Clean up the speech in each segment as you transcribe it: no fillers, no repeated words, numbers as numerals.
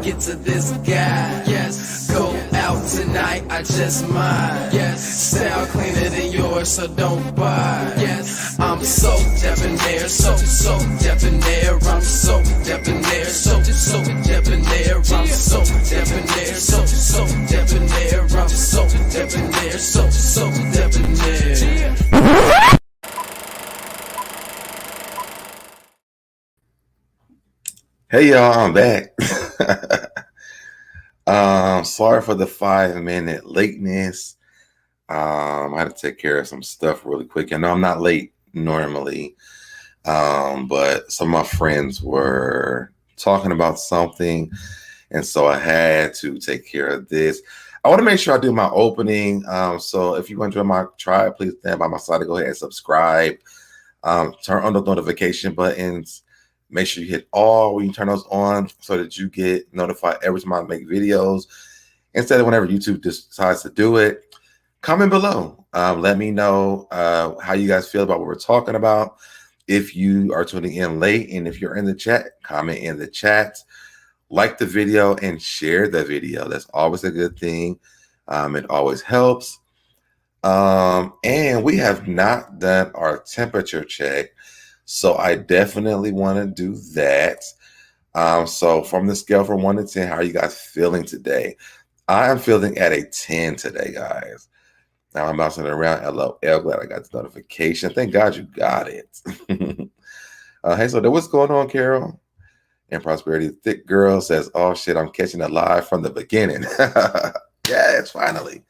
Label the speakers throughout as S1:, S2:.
S1: get to this guy. Yes, go out tonight, I just might. Yes, style cleaner than yours, so don't buy. Yes, I'm so debonair, so debonair. I'm so debonair, so debonair. I'm so debonair, so debonair. I'm so debonair, so debonair.
S2: Hey y'all, I'm back. Sorry for the 5-minute lateness. I had to take care of some stuff really quick. I know I'm not late normally, but some of my friends were talking about something, and so I had to take care of this. I want to make sure I do my opening. So if you want to join my tribe, please stand by my side to go ahead and subscribe. Turn on the notification buttons. Make sure you hit all when you turn those on so that you get notified every time I make videos. Instead of whenever YouTube decides to do it, comment below. Let me know how you guys feel about what we're talking about. If you are tuning in late and if you're in the chat, comment in the chat. Like the video and share the video. That's always a good thing. It always helps. And we have not done our temperature check. So I definitely want to do that. So from the scale from 1 to 10, how are you guys feeling today? I am feeling at a 10 today, guys. Now I'm bouncing around. LOL, glad I got the notification. Thank God you got it. Hey, so what's going on, Carol? And Prosperity Thick Girl says, oh shit, I'm catching it live from the beginning. Yes, finally.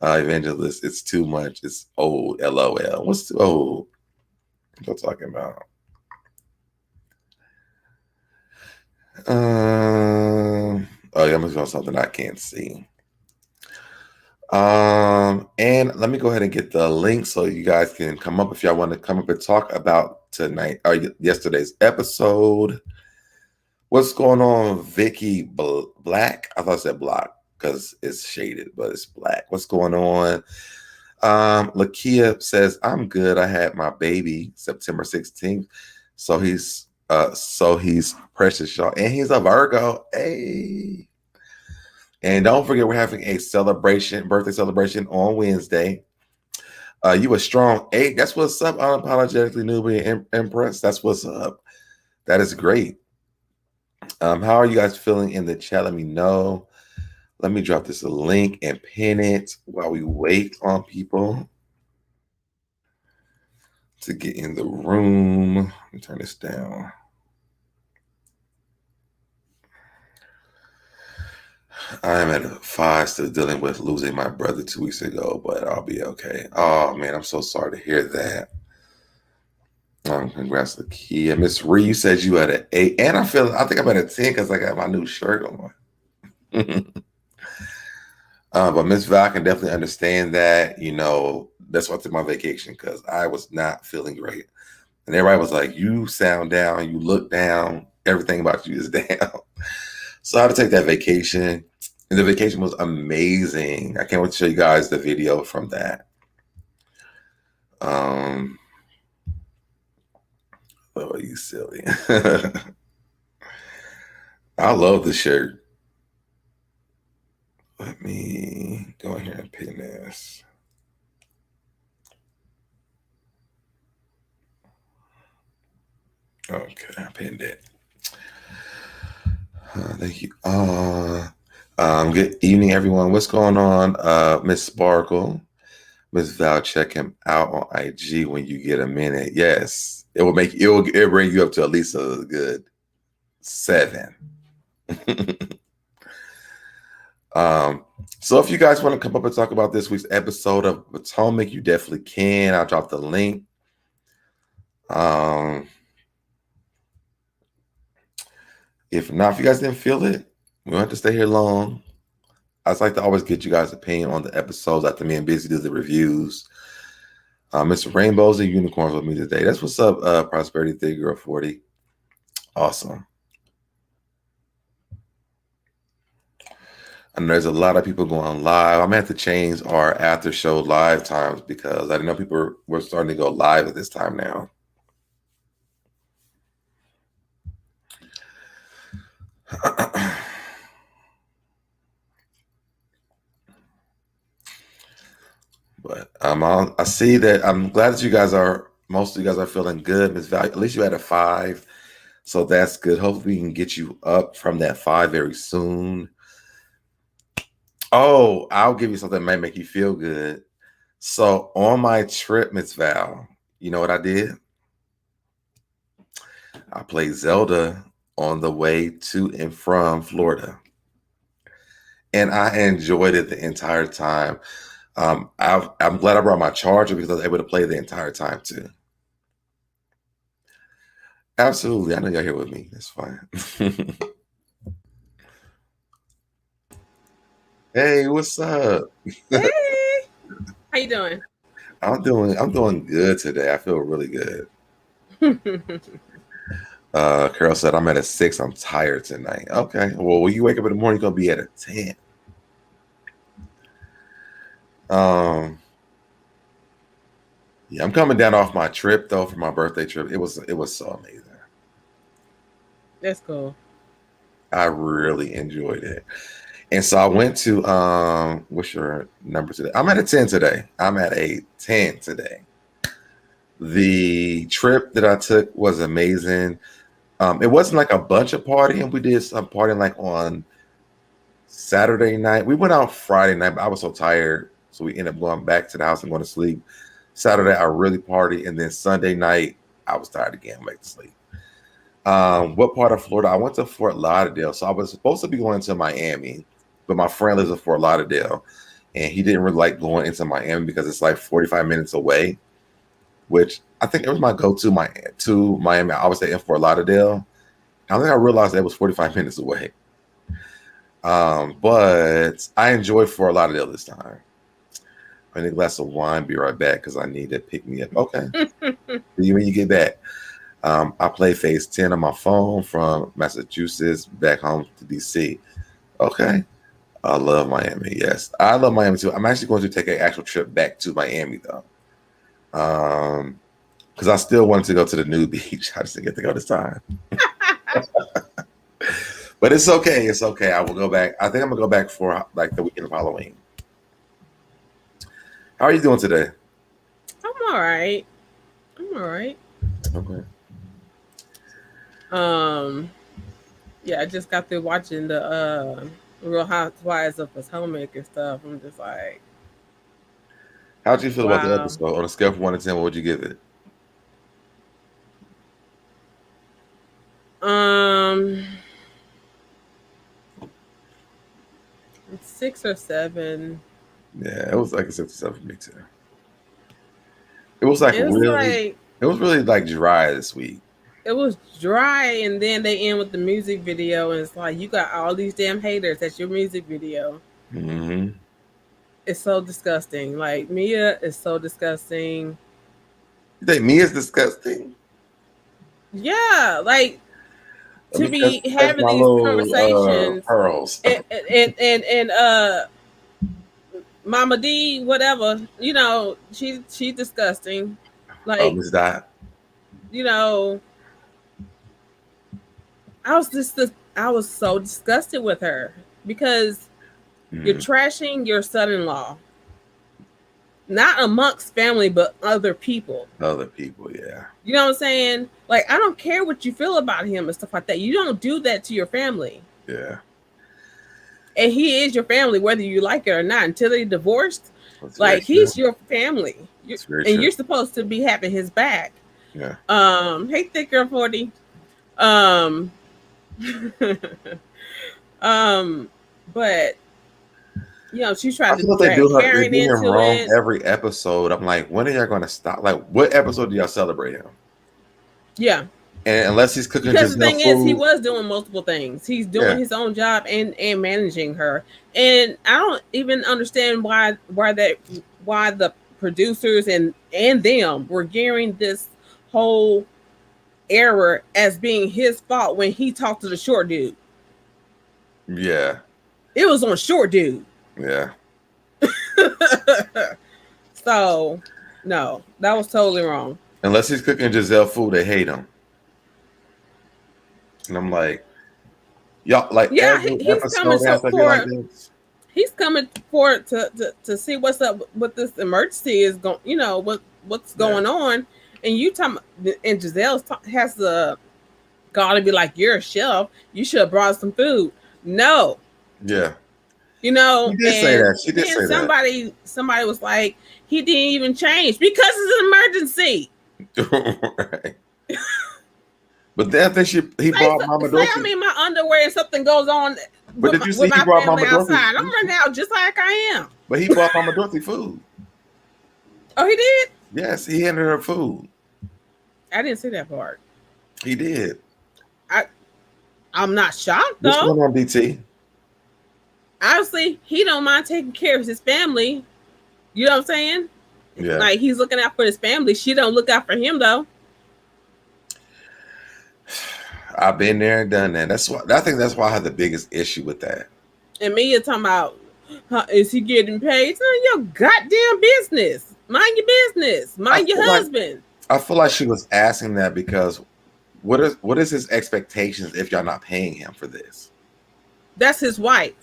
S2: Evangelist, it's too much. It's old. LOL. What's too old? What I'm talking about? Oh yeah, I'm gonna something I can't see. And let me go ahead and get the link so you guys can come up if y'all want to come up and talk about tonight or yesterday's episode. What's going on, Vicky Black? I thought I said Block because it's shaded, but it's black. What's going on? Lakia says, I'm good. I had my baby September 16th. So he's precious, y'all. And he's a Virgo. Hey. And don't forget, we're having a birthday celebration on Wednesday. You a strong 8. That's what's up. Unapologetically newbie impressed. That's what's up. That is great. How are you guys feeling in the chat? Let me know. Let me drop this link and pin it while we wait on people to get in the room. Let me turn this down. I am at a 5, still dealing with losing my brother 2 weeks ago, but I'll be okay. Oh man, I'm so sorry to hear that. Congrats, Lakia. Miss Ree, you said you had an 8, and I think I'm at a 10 because I got my new shirt on. But Miss Val can definitely understand that. You know, that's why I took my vacation, because I was not feeling great. And everybody was like, you sound down, you look down, everything about you is down. So I had to take that vacation. And the vacation was amazing. I can't wait to show you guys the video from that. Oh, you silly. I love the shirt. Let me go in here and pin this. Okay, I pinned it. Thank you. Good evening, everyone. What's going on? Miss Sparkle. Miss Val, check him out on IG when you get a minute. Yes. It'll bring you up to at least a good 7. So if you guys want to come up and talk about this week's episode of Potomac, you definitely can. I'll drop the link. If not, if you guys didn't feel it, we don't have to stay here long. I just like to always get you guys' opinion on the episodes after me and Busy do the reviews. Mr. Rainbows and Unicorns with me today. That's what's up, Prosperity Thick Girl 40. Awesome. And there's a lot of people going live. I'm going to have to change our after show live times because I didn't know people were starting to go live at this time now. But I see that. I'm glad that most of you guys are feeling good, Miss Val. At least you had a 5, so that's good. Hopefully, we can get you up from that 5 very soon. Oh, I'll give you something that might make you feel good. So on my trip, Miss Val, you know what I did? I played Zelda on the way to and from Florida, and I enjoyed it the entire time. I'm glad I brought my charger because I was able to play the entire time too. Absolutely, I know y'all here with me. That's fine. Hey, what's up?
S3: Hey, how you doing?
S2: I'm doing good today. I feel really good. Carol said I'm at a 6. I'm tired tonight. Okay. Well, when you wake up in the morning, you're gonna be at a 10. Yeah, I'm coming down off my trip though for my birthday trip. It was so amazing.
S3: That's cool.
S2: I really enjoyed it. And so I went to what's your number today? I'm at a 10 today. I'm at a 10 today. The trip that I took was amazing. It wasn't like a bunch of partying. We did some partying like on Saturday night. We went out Friday night, but I was so tired. So we ended up going back to the house and going to sleep. Saturday, I really partied. And then Sunday night, I was tired again, went to sleep. What part of Florida? I went to Fort Lauderdale. So I was supposed to be going to Miami, but my friend lives in Fort Lauderdale. And he didn't really like going into Miami because it's like 45 minutes away, which I think it was my go-to to Miami. I always stay in Fort Lauderdale. I think I realized that it was 45 minutes away. But I enjoyed Fort Lauderdale this time. I need a glass of wine. Be right back because I need to pick me up. Okay. See you when you get back. I play Phase 10 on my phone from Massachusetts back home to DC. Okay. I love Miami. Yes. I love Miami too. I'm actually going to take an actual trip back to Miami though. Because I still wanted to go to the new beach. I just didn't get to go this time. But it's okay. It's okay. I will go back. I think I'm gonna go back for like the weekend of Halloween. How are you doing today?
S3: I'm all right.
S2: Okay.
S3: Yeah, I just got through watching the Real Housewives of Potomac and stuff. I'm just like,
S2: How'd you feel about the
S3: wow.
S2: episode? On a scale from 1 to 10, what would you give it?
S3: Um, 6 or 7.
S2: Yeah, it was like a 6 or 7 for me too. It was like
S3: It was like
S2: it was really like dry this week.
S3: it was dry, and then they end with the music video, and it's like you got all these damn haters at your music video.
S2: Mm-hmm.
S3: It's so disgusting. Like Mia is so disgusting.
S2: You think me is disgusting?
S3: Yeah, like
S2: Let
S3: to
S2: me
S3: be
S2: test
S3: having
S2: my
S3: these
S2: little
S3: conversations
S2: pearls.
S3: and Mama D, whatever, she's disgusting.
S2: Oh,
S3: Like,
S2: Miss Dot.
S3: you know, I was so disgusted with her because you're trashing your son-in-law. Not amongst family, but other people.
S2: Other people, yeah.
S3: You know what I'm saying? Like, I don't care what you feel about him and stuff like that. You don't do that to your family.
S2: Yeah.
S3: And he is your family, whether you like it or not. Until they divorced,
S2: That's
S3: like he's your family. You're supposed to be having his back.
S2: Yeah.
S3: Hey, thick girl 40. But she's trying to drag Karen into
S2: wrong
S3: it
S2: every episode. I'm like, when are y'all gonna stop? Like, what episode do y'all celebrate him?
S3: Yeah.
S2: And unless he's cooking,
S3: because the thing is, he was doing multiple things. He's doing his own job and managing her. And I don't even understand why the producers and them were gearing this whole error as being his fault when he talked to the short dude.
S2: Yeah.
S3: It was on short dude.
S2: Yeah.
S3: So, no, that was totally wrong.
S2: Unless he's cooking Gizelle food, they hate him. And I'm like, Y'all like
S3: Yeah,
S2: every
S3: he's coming
S2: episode has to be like this.
S3: he's coming forward to see what's up, what this emergency is going. You know what's going on, and you talking, and Gizelle has the got to be like, you're a chef. You should have brought some food. No.
S2: Yeah.
S3: You know,
S2: she did say that. She did say
S3: somebody was like, he didn't even change because it's an emergency.
S2: Right. But then I think he brought Mama Dorothy.
S3: I'm in my underwear and something goes on.
S2: But did you see he brought Mama Dorothy
S3: outside? I'm running out just like I am.
S2: But he brought Mama Dorothy food.
S3: Oh, he did?
S2: Yes, he handed her food.
S3: I didn't see that part.
S2: He did.
S3: I'm not shocked though.
S2: What's going on, DT?
S3: Obviously, he don't mind taking care of his family. You know what I'm saying?
S2: Yeah.
S3: Like he's looking out for his family. She don't look out for him though.
S2: I've been there and done that. I think that's why I have the biggest issue with that.
S3: And Mia talking about, is he getting paid? It's none of your goddamn business. Mind your business. Mind your husband.
S2: I feel like she was asking that because what is his expectations if y'all not paying him for this?
S3: That's his wife.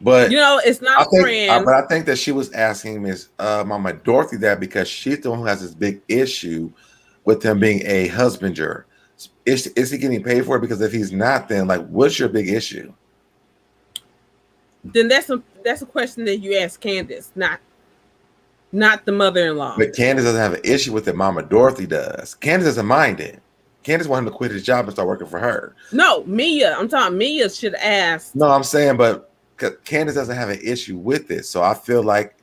S2: But
S3: you know, it's not friends.
S2: But I think that she was asking Miss Mama Dorothy that because she's the one who has this big issue with him being a husbander. Is he getting paid for it? Because if he's not, then like, what's your big issue?
S3: Then that's a question that you ask Candace, not the mother-in-law.
S2: But Candace doesn't have an issue with it. Mama Dorothy does. Candace doesn't mind it. Candace wanted him to quit his job and start working for her.
S3: No, Mia. I'm talking Mia should ask.
S2: No, I'm saying, but Candace doesn't have an issue with it. So I feel like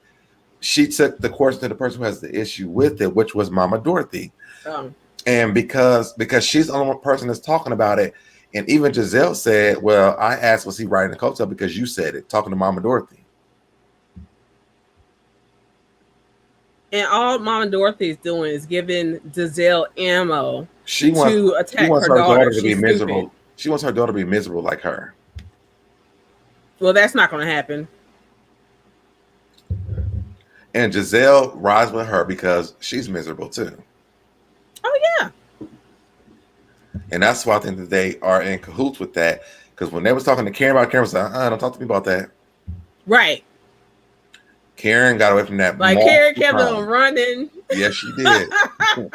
S2: she took the course to the person who has the issue with it, which was Mama Dorothy. And because she's the only person that's talking about it. And even Gizelle said, well, I asked, was he riding the coattail because you said it, talking to Mama Dorothy.
S3: And all Mama Dorothy is doing is giving Gizelle ammo
S2: to
S3: attack her daughter
S2: to be miserable. She wants her daughter to be miserable like her.
S3: Well, that's not going to happen.
S2: And Gizelle rides with her because she's miserable too.
S3: Oh, yeah.
S2: And that's why I think that they are in cahoots with that. Because when they was talking to Karen about Karen was like, don't talk to me about that.
S3: Right.
S2: Karen got away from that.
S3: Like Karen kept on running.
S2: Yes, she did. She's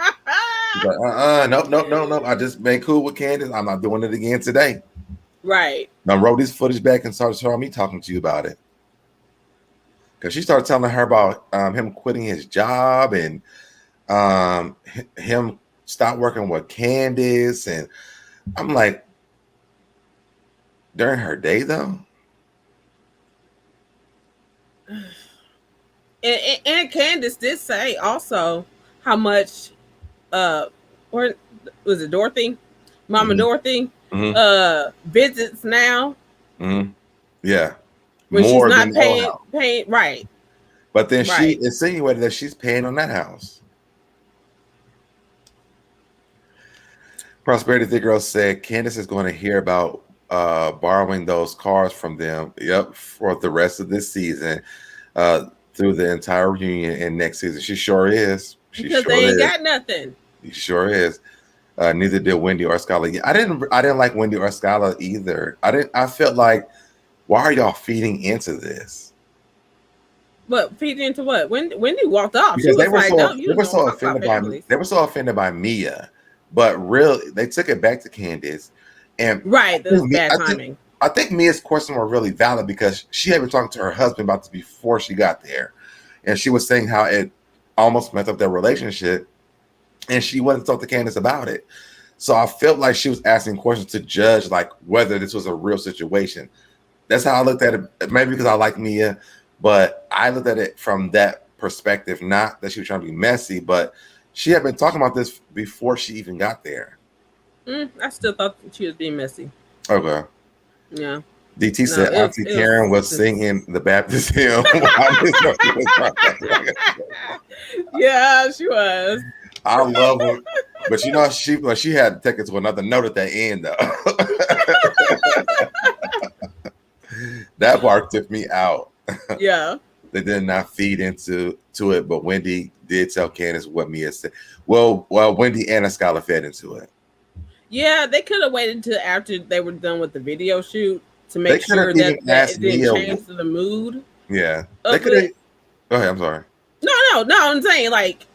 S2: like, nope. I just been cool with Candace. I'm not doing it again today.
S3: Right.
S2: Now wrote this footage back and started showing me talking to you about it. Because she started telling her about him quitting his job and him stop working with Candace. And I'm like, during her day though?
S3: And Candace did say also how much or was it Dorothy? Mama Dorothy visits now.
S2: Yeah.
S3: When more she's not paying right.
S2: But then she insinuated that she's paying on that house. Prosperity Thick Girl said Candace is going to hear about borrowing those cars from them. Yep, for the rest of this season, through the entire reunion and next season. She sure is.
S3: Because they ain't got nothing.
S2: She sure is. Neither did Wendy or Skylar. I didn't like Wendy or Skylar either. I felt like, why are y'all feeding into this?
S3: But feeding into what? Wendy walked off.
S2: Because they were so offended by Mia. But really, they took it back to Candace. And
S3: right, that was bad timing.
S2: I think Mia's questions were really valid because she had been talking to her husband about this before she got there. And she was saying how it almost messed up their relationship. And she wanted to talk to Candace about it. So I felt like she was asking questions to judge like whether this was a real situation. That's how I looked at it. Maybe because I like Mia, but I looked at it from that perspective. Not that she was trying to be messy, but she had been talking about this before she even got there.
S3: I still thought she was being messy.
S2: Okay.
S3: Yeah.
S2: DT said Auntie Karen was singing the Baptist hymn.
S3: Yeah, she was.
S2: I love her. But you know, she had to take it to another note at the end, though. That part took me out.
S3: Yeah.
S2: They did not feed into it, but Wendy did tell Candace what Mia said. Well, Wendy and Skylar fed into it.
S3: Yeah, they could have waited until after they were done with the video shoot to
S2: They
S3: make
S2: could have
S3: sure
S2: even
S3: that
S2: asked
S3: it didn't
S2: Mia.
S3: change the mood
S2: Yeah, they
S3: of
S2: could have.
S3: it.
S2: Go ahead. I'm sorry.
S3: No. I'm saying like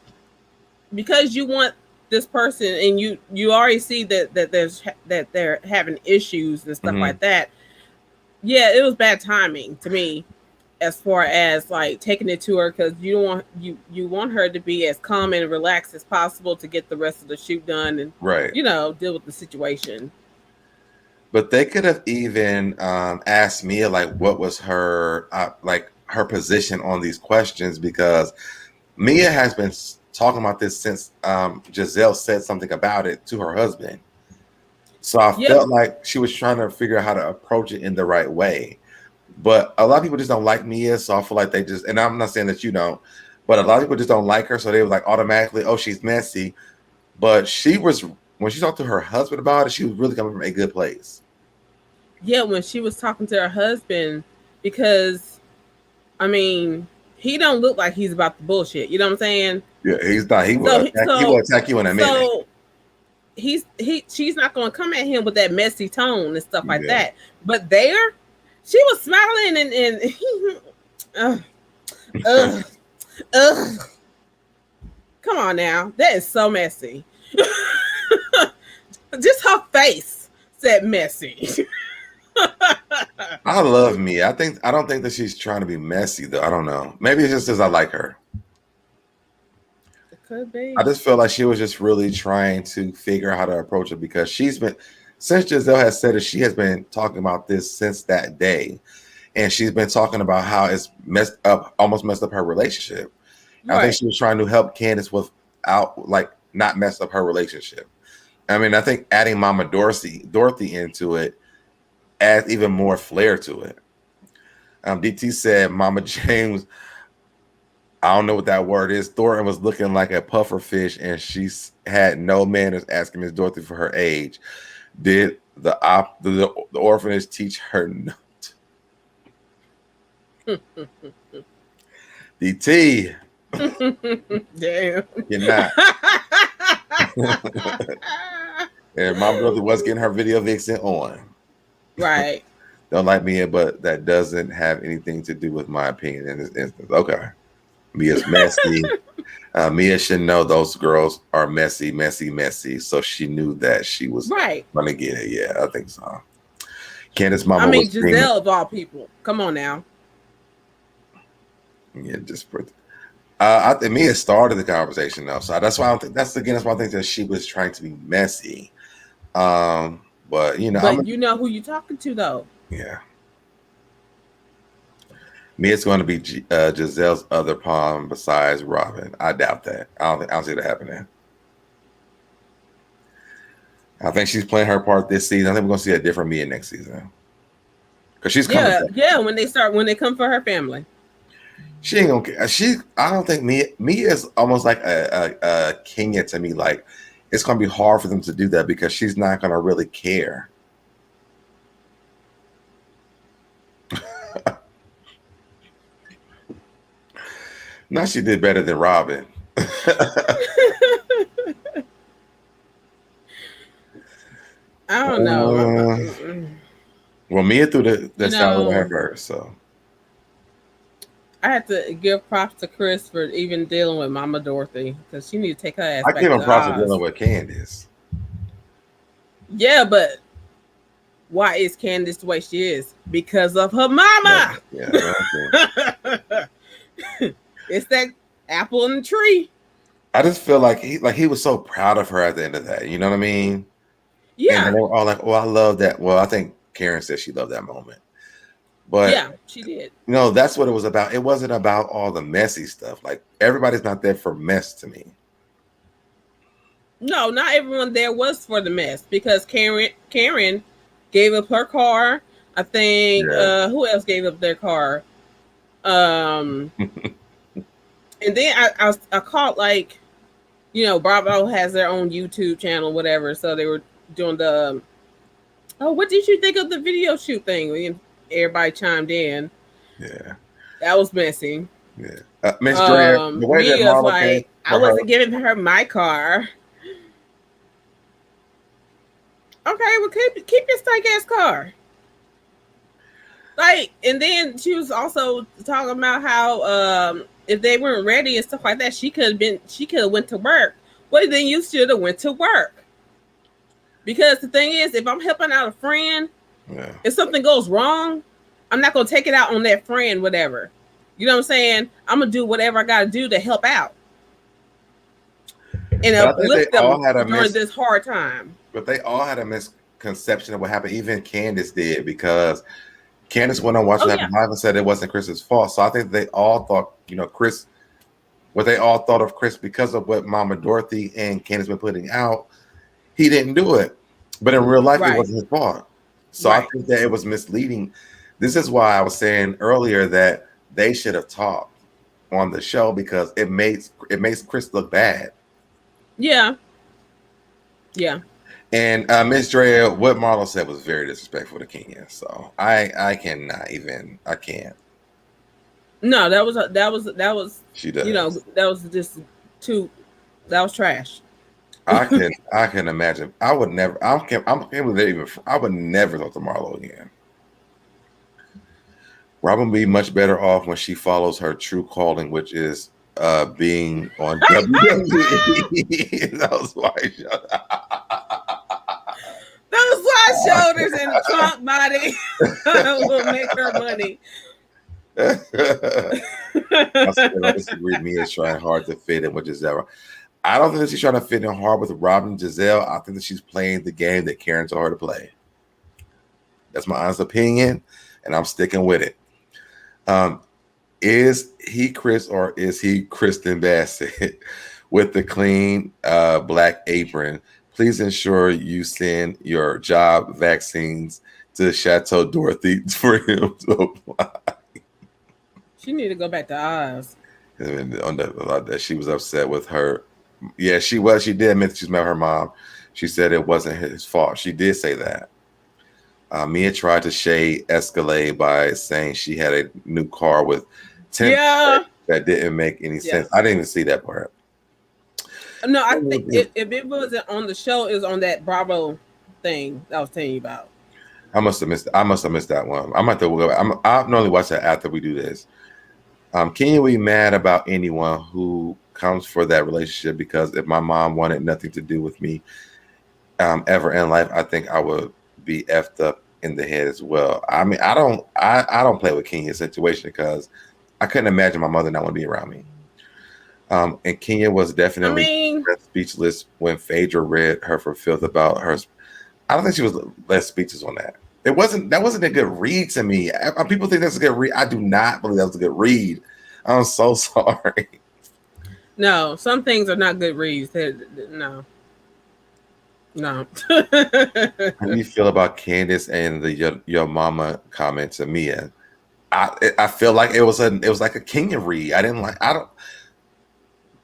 S3: because you want this person and you already see that they're having issues and stuff
S2: Hmm.
S3: like that. Yeah, it was bad timing to me as far as like taking it to her because you don't want you want her to be as calm and relaxed as possible to get the rest of the shoot done and
S2: Right.
S3: deal with the situation.
S2: But they could have even asked Mia like what was her like her position on these questions because Mia has been talking about this since Gizelle said something about it to her husband. So I
S3: Yep.
S2: felt like she was trying to figure out how to approach it in the right way. But a lot of people just don't like Mia, so I feel like they just, and I'm not saying that you don't, but a lot of people just don't like her, so they were like automatically, oh, she's messy. But she was, when she talked to her husband about it, she was really coming from a good place.
S3: Yeah, when she was talking to her husband, because I mean, he don't look like he's about the bullshit. You know what I'm saying?
S2: Yeah, he's not. He
S3: So
S2: will attack, he will attack you in a minute.
S3: so she's not going to come at him with that messy tone and stuff like
S2: Yeah.
S3: that. But there, she was smiling and ugh. Come on now, that is so messy. Just her face said messy.
S2: I love Mia. I don't think that she's trying to be messy though. I don't know. Maybe it's just because I like her.
S3: It could be.
S2: I just feel like she was just really trying to figure out how to approach it because she's been, since Gizelle has said it, she has been talking about this since that day. And she's been talking about how it's almost messed up her relationship. Right. I think she was trying to help Candace without like not mess up her relationship. I mean, I think adding Mama Dorothy into it adds even more flair to it. DT said Mama James, I don't know what that word is. Thornton was looking like a puffer fish, and she had no manners asking Miss Dorothy for her age. Did the orphanage teach her no? DT.
S3: Damn.
S2: You're not. And my brother was getting her video vixen on.
S3: Right.
S2: Don't like Mia, but that doesn't have anything to do with my opinion in this instance. Okay. Mia's messy. Mia should know those girls are messy. So she knew that she was
S3: right
S2: going to get it. Yeah, I think so. Candace mama.
S3: I mean, Gizelle of all people. Come on now.
S2: Yeah, just I think Mia started the conversation though, so that's why I don't think that's why I think that she was trying to be messy. But you know,
S3: you know who you're talking to though.
S2: Yeah. Mia's going to be Gizelle's other pawn besides Robyn. I doubt that. I don't see that happening. I think she's playing her part this season. I think we're going to see a different Mia next season. Because she's coming back.
S3: Yeah, when they come for her family.
S2: She ain't gonna care. I don't think Mia is almost like a Kenya to me. Like it's gonna be hard for them to do that because she's not gonna really care. Now she did better than Robyn.
S3: I don't know.
S2: Well, Mia threw the sound at her first, so.
S3: I have to give props to Chris for even dealing with Mama Dorothy because she need to take her ass.
S2: I give him props for dealing with Candiace.
S3: Yeah, but why is Candiace the way she is? Because of her mama.
S2: Yeah.
S3: It's that apple in the tree.
S2: I just feel like he was so proud of her at the end of that. You know what I mean?
S3: Yeah.
S2: And they were all like, "Oh, I love that." Well, I think Karen said she loved that moment. But
S3: yeah, she did.
S2: You know, that's what it was about. It wasn't about all the messy stuff. Like everybody's not there for mess to me.
S3: No, not everyone there was for the mess because Karen gave up her car. I think who else gave up their car? And then I caught like, you know, Bravo has their own YouTube channel, whatever. So they were doing the what did you think of the video shoot thing? Everybody chimed in.
S2: Yeah,
S3: that was messy.
S2: Yeah, Miss Dre, the way that Marla
S3: like, I wasn't giving her my car. Okay, well keep your stank ass car. Like, and then she was also talking about how if they weren't ready and stuff like that, she could have went to work. Well, then you should have went to work. Because the thing is, if I'm helping out a friend, if something goes wrong, I'm not gonna take it out on that friend, whatever. You know what I'm saying? I'm gonna do whatever I gotta do to help out and uplift them during this hard time.
S2: But they all had a misconception of what happened. Even Candace did, because Candace went on Watch What Happened Live and said it wasn't Chris's fault. So I think they all thought, Chris, what they all thought of Chris because of what Mama Dorothy and Candace been putting out. He didn't do it, but in real life, it wasn't his fault. So I think that it was misleading. This is why I was saying earlier that they should have talked on the show, because it makes Chris look bad.
S3: Yeah. Yeah.
S2: And Miss Drea, what Marlo said was very disrespectful to Kenya. So I can't.
S3: No, that was
S2: she does.
S3: That was just that was trash.
S2: I can imagine. I would never. I would never talk to Marlo again. Robyn will be much better off when she follows her true calling, which is being on WWE. Those wide
S3: shoulders and a trunk body will make her money.
S2: I disagree. Mia's trying hard to fit in with Gizelle. I don't think that she's trying to fit in hard with Robyn and Gizelle. I think that she's playing the game that Karen told her to play. That's my honest opinion, and I'm sticking with it. Is he Chris or is he Kristen Bassett with the clean black apron? Please ensure you send your job vaccines to Chateau Dorothy for him to apply.
S3: She need to go back to Oz.
S2: That she was upset with her. Yeah, she was. She did admit that she's met her mom. She said it wasn't his fault. She did say that. Mia tried to shade Escalade by saying she had a new car with 10 that didn't make any sense. I didn't even see that part.
S3: No, I think if it wasn't on the show, it was on that Bravo thing that I was telling you about.
S2: I must have missed that one. I'm I normally watch that after we do this. Can you be mad about anyone who comes for that relationship? Because if my mom wanted nothing to do with me ever in life, I think I would be effed up in the head as well. I mean, I don't play with Kenya's situation, because I couldn't imagine my mother not want to be around me. And Kenya was definitely speechless when Phaedra read her for filth about her. I don't think she was less speechless on that. That wasn't a good read to me. People think that's a good read. I do not believe that was a good read. I'm so sorry.
S3: No, some things are not good reads. No. How
S2: do you feel about Candace and the your mama comment to Mia? I feel like it was like a Kenya read.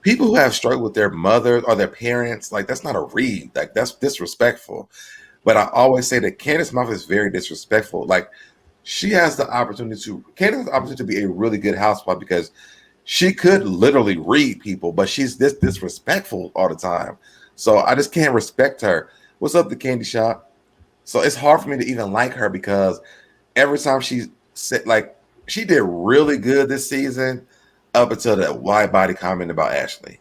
S2: People who have struggled with their mother or their parents, like, that's not a read. Like, that's disrespectful. But I always say that Candace's mouth is very disrespectful. Like, Candace has the opportunity to be a really good housewife, because she could literally read people, but she's this disrespectful all the time. So I just can't respect her. What's up, the Candy Shop? So it's hard for me to even like her, because every time she said, like, she did really good this season up until that wide body comment about Ashley.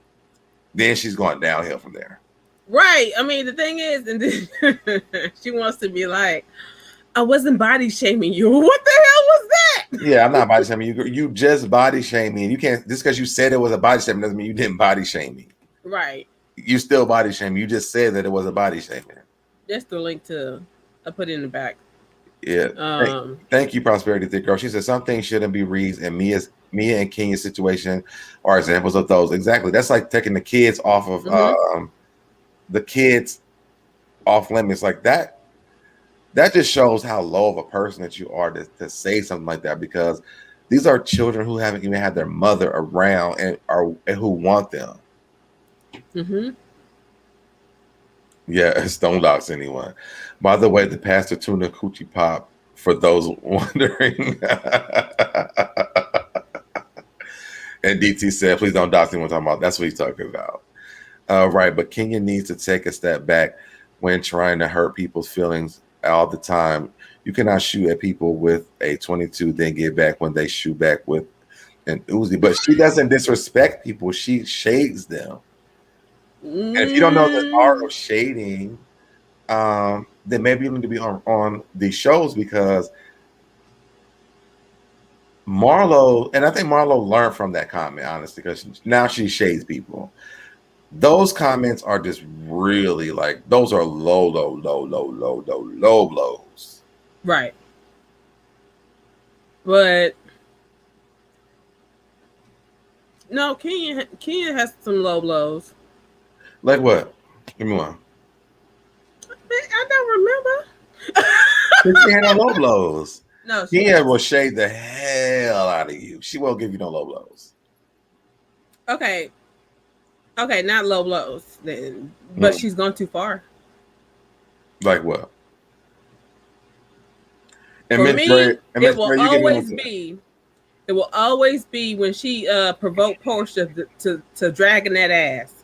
S2: Then she's going downhill from there.
S3: Right. I mean, the thing is, and then she wants to be like, I wasn't body shaming you. What the hell was that?
S2: Yeah, I'm not body shaming you. You just body shame me. And you can't, just because you said it was a body shaming doesn't mean you didn't body shame me.
S3: Right.
S2: You still body shame me. You just said that it was a body shaming.
S3: That's the link to, I put it in the back.
S2: Yeah. Thank you, Prosperity Thick Girl. She said some things shouldn't be reads, and Mia and Kenya's situation are examples of those. Exactly. That's like taking the kids off of the kids off limits. Like that just shows how low of a person that you are to say something like that, because these are children who haven't even had their mother around and who want them. Yeah, don't dox anyone. By the way, the Pastor Tuna Coochie Pop, for those wondering. And DT said, please don't dox anyone talking about. That's what he's talking about. Right, but Kenya needs to take a step back. when trying to hurt people's feelings all the time. You cannot shoot at people with a 22, then get back when they shoot back with an Uzi. But she doesn't disrespect people; she shades them. And if you don't know the art of shading, then maybe you need to be on these shows, because Marlo, and I think Marlo learned from that comment, honestly, because now she shades people. Those comments are just really like, those are low blows.
S3: Right. But no, Kenya has some low blows.
S2: Like what? Give me one.
S3: I don't remember.
S2: She had no low blows.
S3: No,
S2: Kenya will shade the hell out of you. She won't give you no low blows.
S3: Okay, not low blows then, but she's gone too far.
S2: Like what?
S3: And for me, it will always be when she provoked Portia to dragging that ass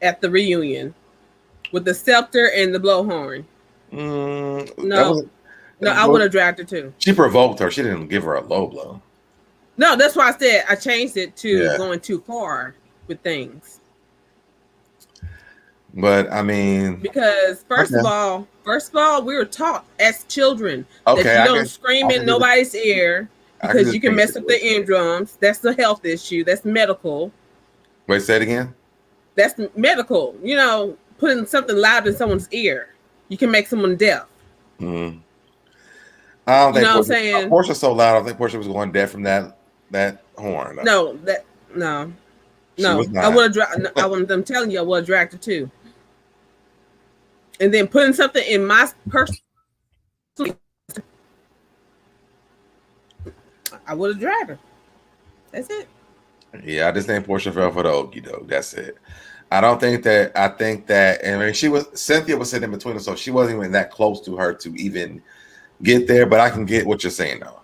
S3: at the reunion with the scepter and the blowhorn. No, I would have dragged her too.
S2: She provoked her. She didn't give her a low blow.
S3: No, that's why I said I changed it to going too far with things.
S2: But I mean,
S3: because first of all, we were taught as children that you don't scream in nobody's ear because you can mess up the eardrums. That's the health issue. That's medical.
S2: Wait, say it again.
S3: That's medical. You know, putting something loud in someone's ear, you can make someone deaf.
S2: Mm-hmm. I don't think
S3: what I'm saying?
S2: Portia's so loud. I don't think Portia was going deaf from that horn.
S3: No. I would have. I'm telling you, I would have dragged her too. And then putting something in my purse, I would have dragged her. That's it.
S2: Yeah, I just think Portia fell for the okie doke. That's it. I think that, and I mean, Cynthia was sitting in between us, so she wasn't even that close to her to even get there. But I can get what you're saying now.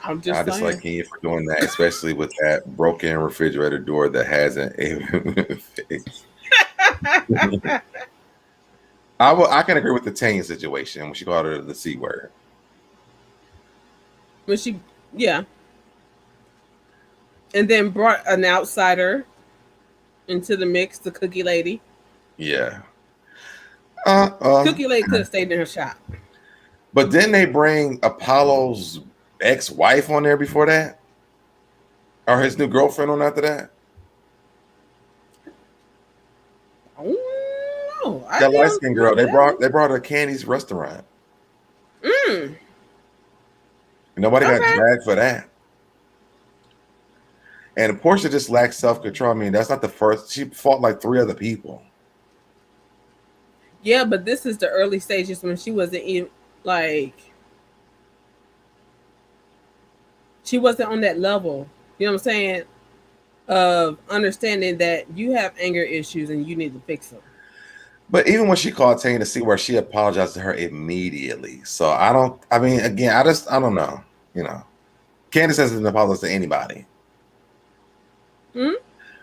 S2: I just like Kenya for doing that, especially with that broken refrigerator door that hasn't even been fixed. I can agree with the Tanya situation when she called her the C word.
S3: When she, and then brought an outsider into the mix, the cookie lady.
S2: Yeah.
S3: Cookie lady could have stayed in her shop.
S2: But then they bring Apollo's ex-wife on there before that, or his new girlfriend on after that.
S3: Oh,
S2: that light-skinned girl. They brought her to Candy's restaurant. Nobody got dragged for that. And Portia just lacks self-control. I mean, that's not the first. She fought like 3 other people.
S3: Yeah, but this is the early stages when she wasn't even like. She wasn't on that level, you know what I'm saying, of understanding that you have anger issues and you need to fix them.
S2: But even when she called Tanya to see where, she apologized to her immediately. So I don't know. You know, Candace hasn't apologized to anybody.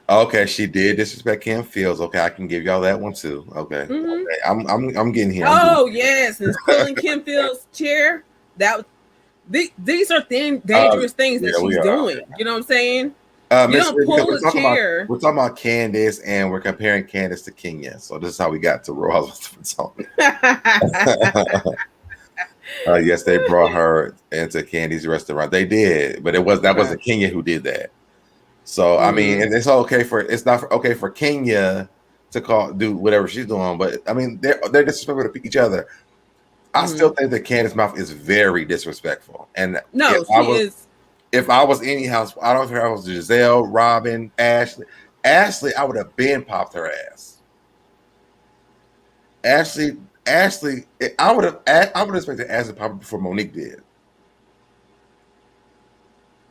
S2: Okay, she did disrespect Kim Fields. Okay, I can give y'all that one too. Okay, okay. I'm getting here.
S3: Yes, and pulling Kim Fields' chair. These are dangerous things that she's doing. You know what I'm saying? You don't pull a chair.
S2: We're talking about Candace, and we're comparing Candace to Kenya. So this is how we got to Real Housewives of Potomac. Yes, they brought her into Candy's restaurant. They did, but that wasn't Kenya who did that. So I mean, and it's not okay for Kenya to do whatever she's doing. But I mean, they're disrespectful to each other. I still think that Candace's mouth is very disrespectful. And if I was any house, I don't know if I was Gizelle, Robyn, Ashley, I would have been popped her ass. Ashley, I would have expected Ashley to pop her before Monique did.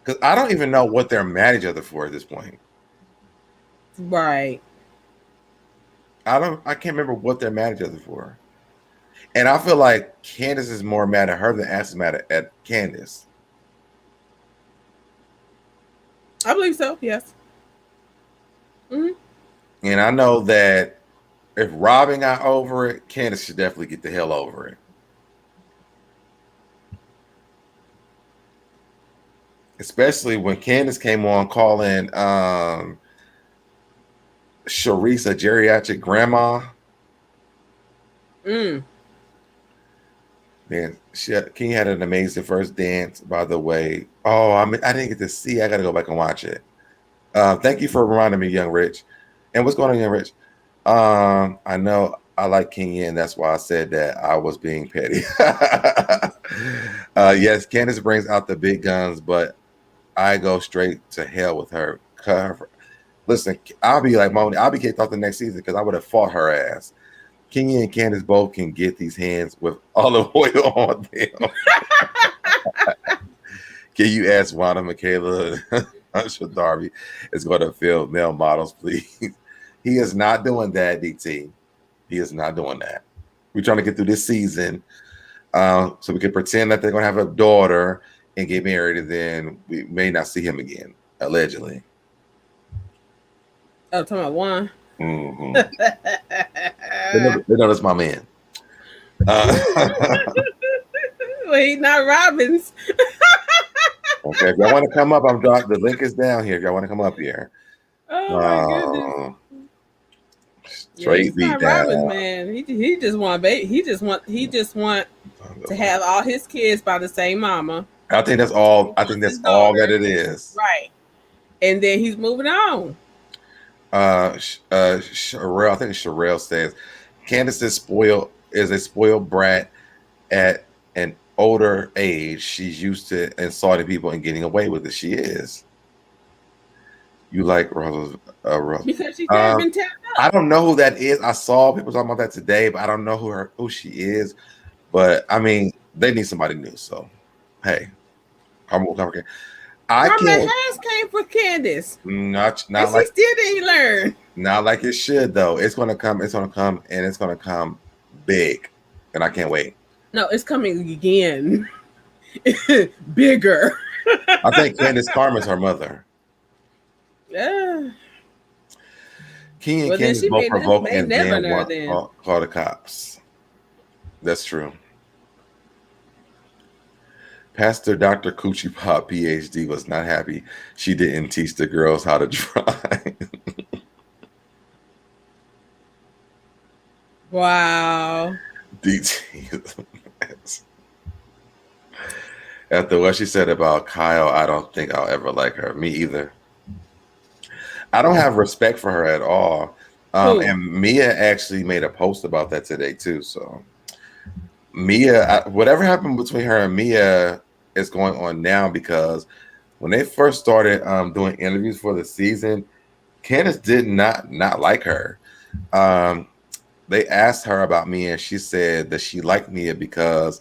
S2: Because I don't even know what they're mad at each other for at this point.
S3: Right.
S2: I can't remember what they're mad at each other for. And I feel like Candace is more mad at her than Ashley's mad at Candace.
S3: I believe so, yes. Mhm.
S2: And I know that if Robyn got over it, Candace should definitely get the hell over it. Especially when Candace came on calling Sharice a geriatric grandma.
S3: Mm.
S2: Man, King had an amazing first dance, by the way. Oh, I didn't get to see. I got to go back and watch it. Thank you for reminding me, Young Rich. And what's going on, Young Rich? I know I like King, and that's why I said that I was being petty. Yes, Candace brings out the big guns, but I go straight to hell with her. Listen, I'll be like Moni. I'll be kicked off the next season because I would have fought her ass. Kenny and Candace both can get these hands with olive oil on them. Can you ask Wanda, Michaela, Darby is going to film male models, please? He is not doing that, DT. He is not doing that. We're trying to get through this season so we can pretend that they're going to have a daughter and get married, and then we may not see him again, allegedly.
S3: Oh, talking about one.
S2: Mm-hmm. They know that's my man.
S3: Well, he's not Robyn's.
S2: Okay, if y'all want to come up, I'm dropping the link is down here. If y'all want to come up here.
S3: Oh my goodness.
S2: Straight beat down.
S3: Robyn's, man. He just want he just want to have all his kids by the same mama.
S2: I think that's all. I think that's all that it is.
S3: Right. And then he's moving on.
S2: Sherelle, I think Sherelle says Candace is a spoiled brat at an older age. She's used to insulting people and getting away with it. She is. You like Rose?
S3: Because she's never been tapped up.
S2: I don't know who that is. I saw people talking about that today, but I don't know who she is. But I mean, they need somebody new. So, hey, I'm okay.
S3: Has came for Candace.
S2: Not
S3: and
S2: like
S3: she still didn't learn.
S2: Not like it should though. It's gonna come. It's gonna come, and it's gonna come big, and I can't wait.
S3: No, it's coming again, bigger.
S2: I think Candace Carmen's her mother.
S3: Yeah.
S2: King and Candace both provoke and then call the cops. That's true. Pastor Dr. Coochie Pop, PhD, was not happy she didn't teach the girls how to drive.
S3: Wow.
S2: DT. After what she said about Kyle, I don't think I'll ever like her. Me either. I don't have respect for her at all. And Mia actually made a post about that today too. So Mia, whatever happened between her and Mia is going on now, because when they first started doing interviews for the season, Candace did not like her. They asked her about Mia, and she said that she liked Mia because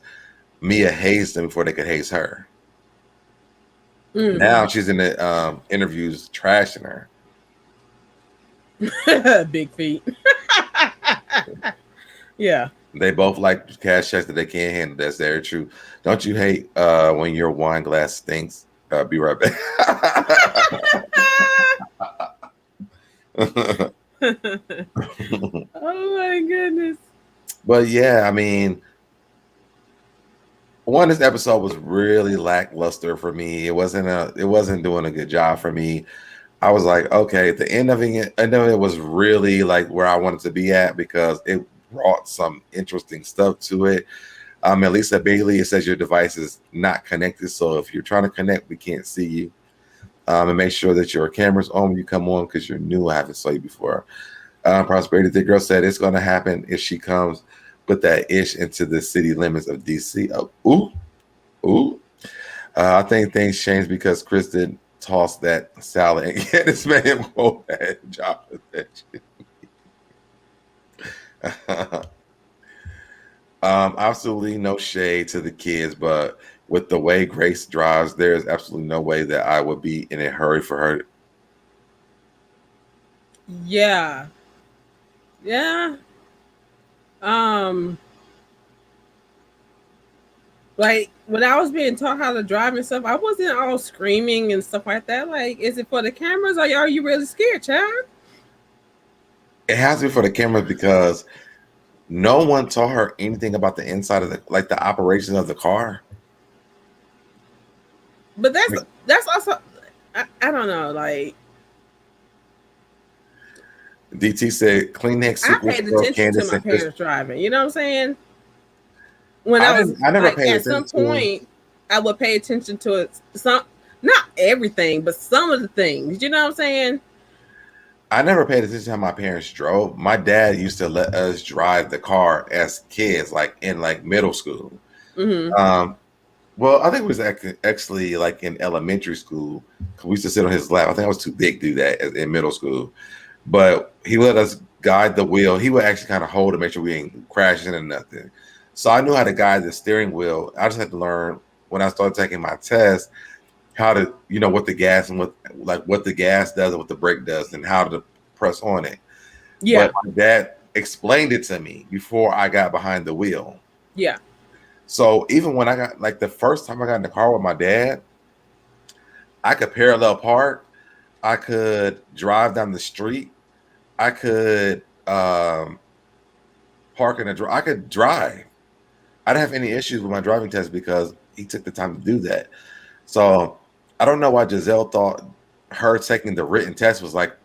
S2: Mia hazed them before they could haze her. Mm-hmm. Now she's in the interviews trashing her.
S3: Big feet. Yeah.
S2: They both like cash checks that they can't handle. That's very true. Don't you hate when your wine glass stinks? Be right back.
S3: Oh my goodness.
S2: But yeah, I mean, this episode was really lackluster for me. It wasn't doing a good job for me. I was like, okay, the end of it was really like where I wanted to be at, because it brought some interesting stuff to it. Elisa Bailey, it says your device is not connected, so if you're trying to connect, we can't see you. And make sure that your camera's on when you come on, because you're new. I haven't saw you before. Prosperity, the girl said it's going to happen if she comes with that ish into the city limits of DC. I think things changed because Chris didn't toss that salad and get this man more bad job of that shit. Absolutely no shade to the kids, but with the way Grace drives, there is absolutely no way that I would be in a hurry for her.
S3: Yeah. Like when I was being taught how to drive and stuff, I wasn't all screaming and stuff like that. Like, is it for the cameras, or are you really scared, child?
S2: It has to be for the camera because no one taught her anything about the inside of the operations of the car.
S3: But that's also I don't know, like
S2: DT said Kleenex
S3: I
S2: Secret
S3: paid
S2: Girl
S3: attention
S2: Candace
S3: to my
S2: and Chris.
S3: parents driving. You know what I'm saying? When
S2: I never
S3: like,
S2: paid
S3: at some
S2: attention to
S3: point, I would pay attention to it. Some, not everything, but some of the things. You know what I'm saying?
S2: I never paid attention to how my parents drove. My dad used to let us drive the car as kids, like in like middle school.
S3: Mm-hmm.
S2: Well, I think it was actually like in elementary school. We used to sit on his lap. I think I was too big to do that in middle school. But he let us guide the wheel. He would actually kind of hold to make sure we ain't crashing or nothing. So I knew how to guide the steering wheel. I just had to learn when I started taking my test how to, what the gas and what the gas does and what the brake does and how to press on it.
S3: Yeah.
S2: But my dad explained it to me before I got behind the wheel.
S3: Yeah.
S2: So even when I got like the first time I got in the car with my dad, I could parallel park. I could drive down the street. I could park in a drive. I could drive. I didn't have any issues with my driving test because he took the time to do that. So I don't know why Gizelle thought her taking the written test was like,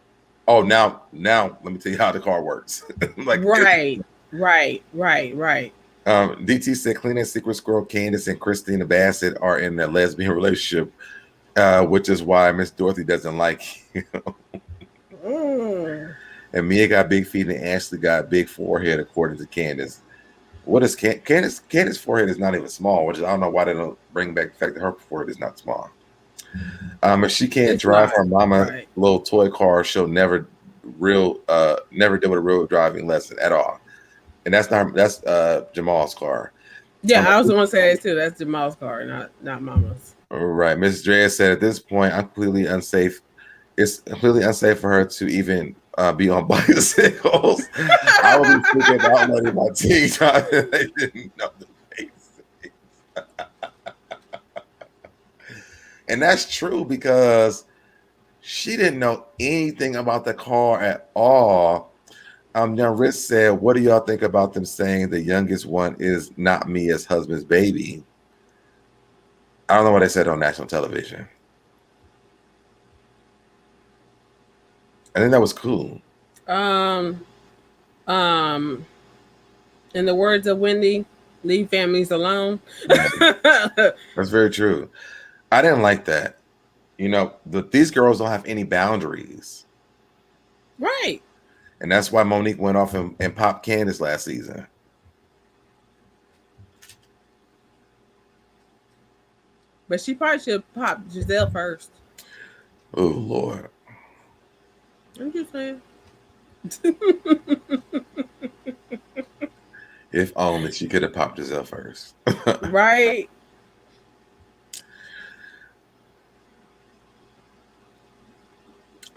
S2: oh, now let me tell you how the car works. Like
S3: right.
S2: DT said Kleenex Secret Squirrel Candace and Christina Bassett are in a lesbian relationship, which is why Miss Dorothy doesn't like you. And Mia got big feet and Ashley got big forehead, according to Candace. What is Candace? Candace's forehead is not even small, which is, I don't know why they don't bring back the fact that her forehead is not small. If she can't drive her mama little toy car, she'll never deal with a real driving lesson at all. And that's Jamal's car.
S3: Yeah, I was going to say that too. That's Jamal's car, not mama's.
S2: All right. Mrs. Drea said at this point, I'm completely unsafe. It's completely unsafe for her to even be on bicycles. I will be thinking about letting my teeth out. They didn't know the basics. And that's true because she didn't know anything about the car at all. Young Rich said, what do y'all think about them saying the youngest one is not Mia's husband's baby? I don't know what they said on national television. I think that was cool.
S3: In the words of Wendy, leave families alone.
S2: That's very true. I didn't like that. These girls don't have any boundaries.
S3: Right.
S2: And that's why Monique went off and popped Candace last season.
S3: But she probably should have popped Gizelle first.
S2: Oh, Lord.
S3: I'm just saying.
S2: If only she could have popped Gizelle first.
S3: Right.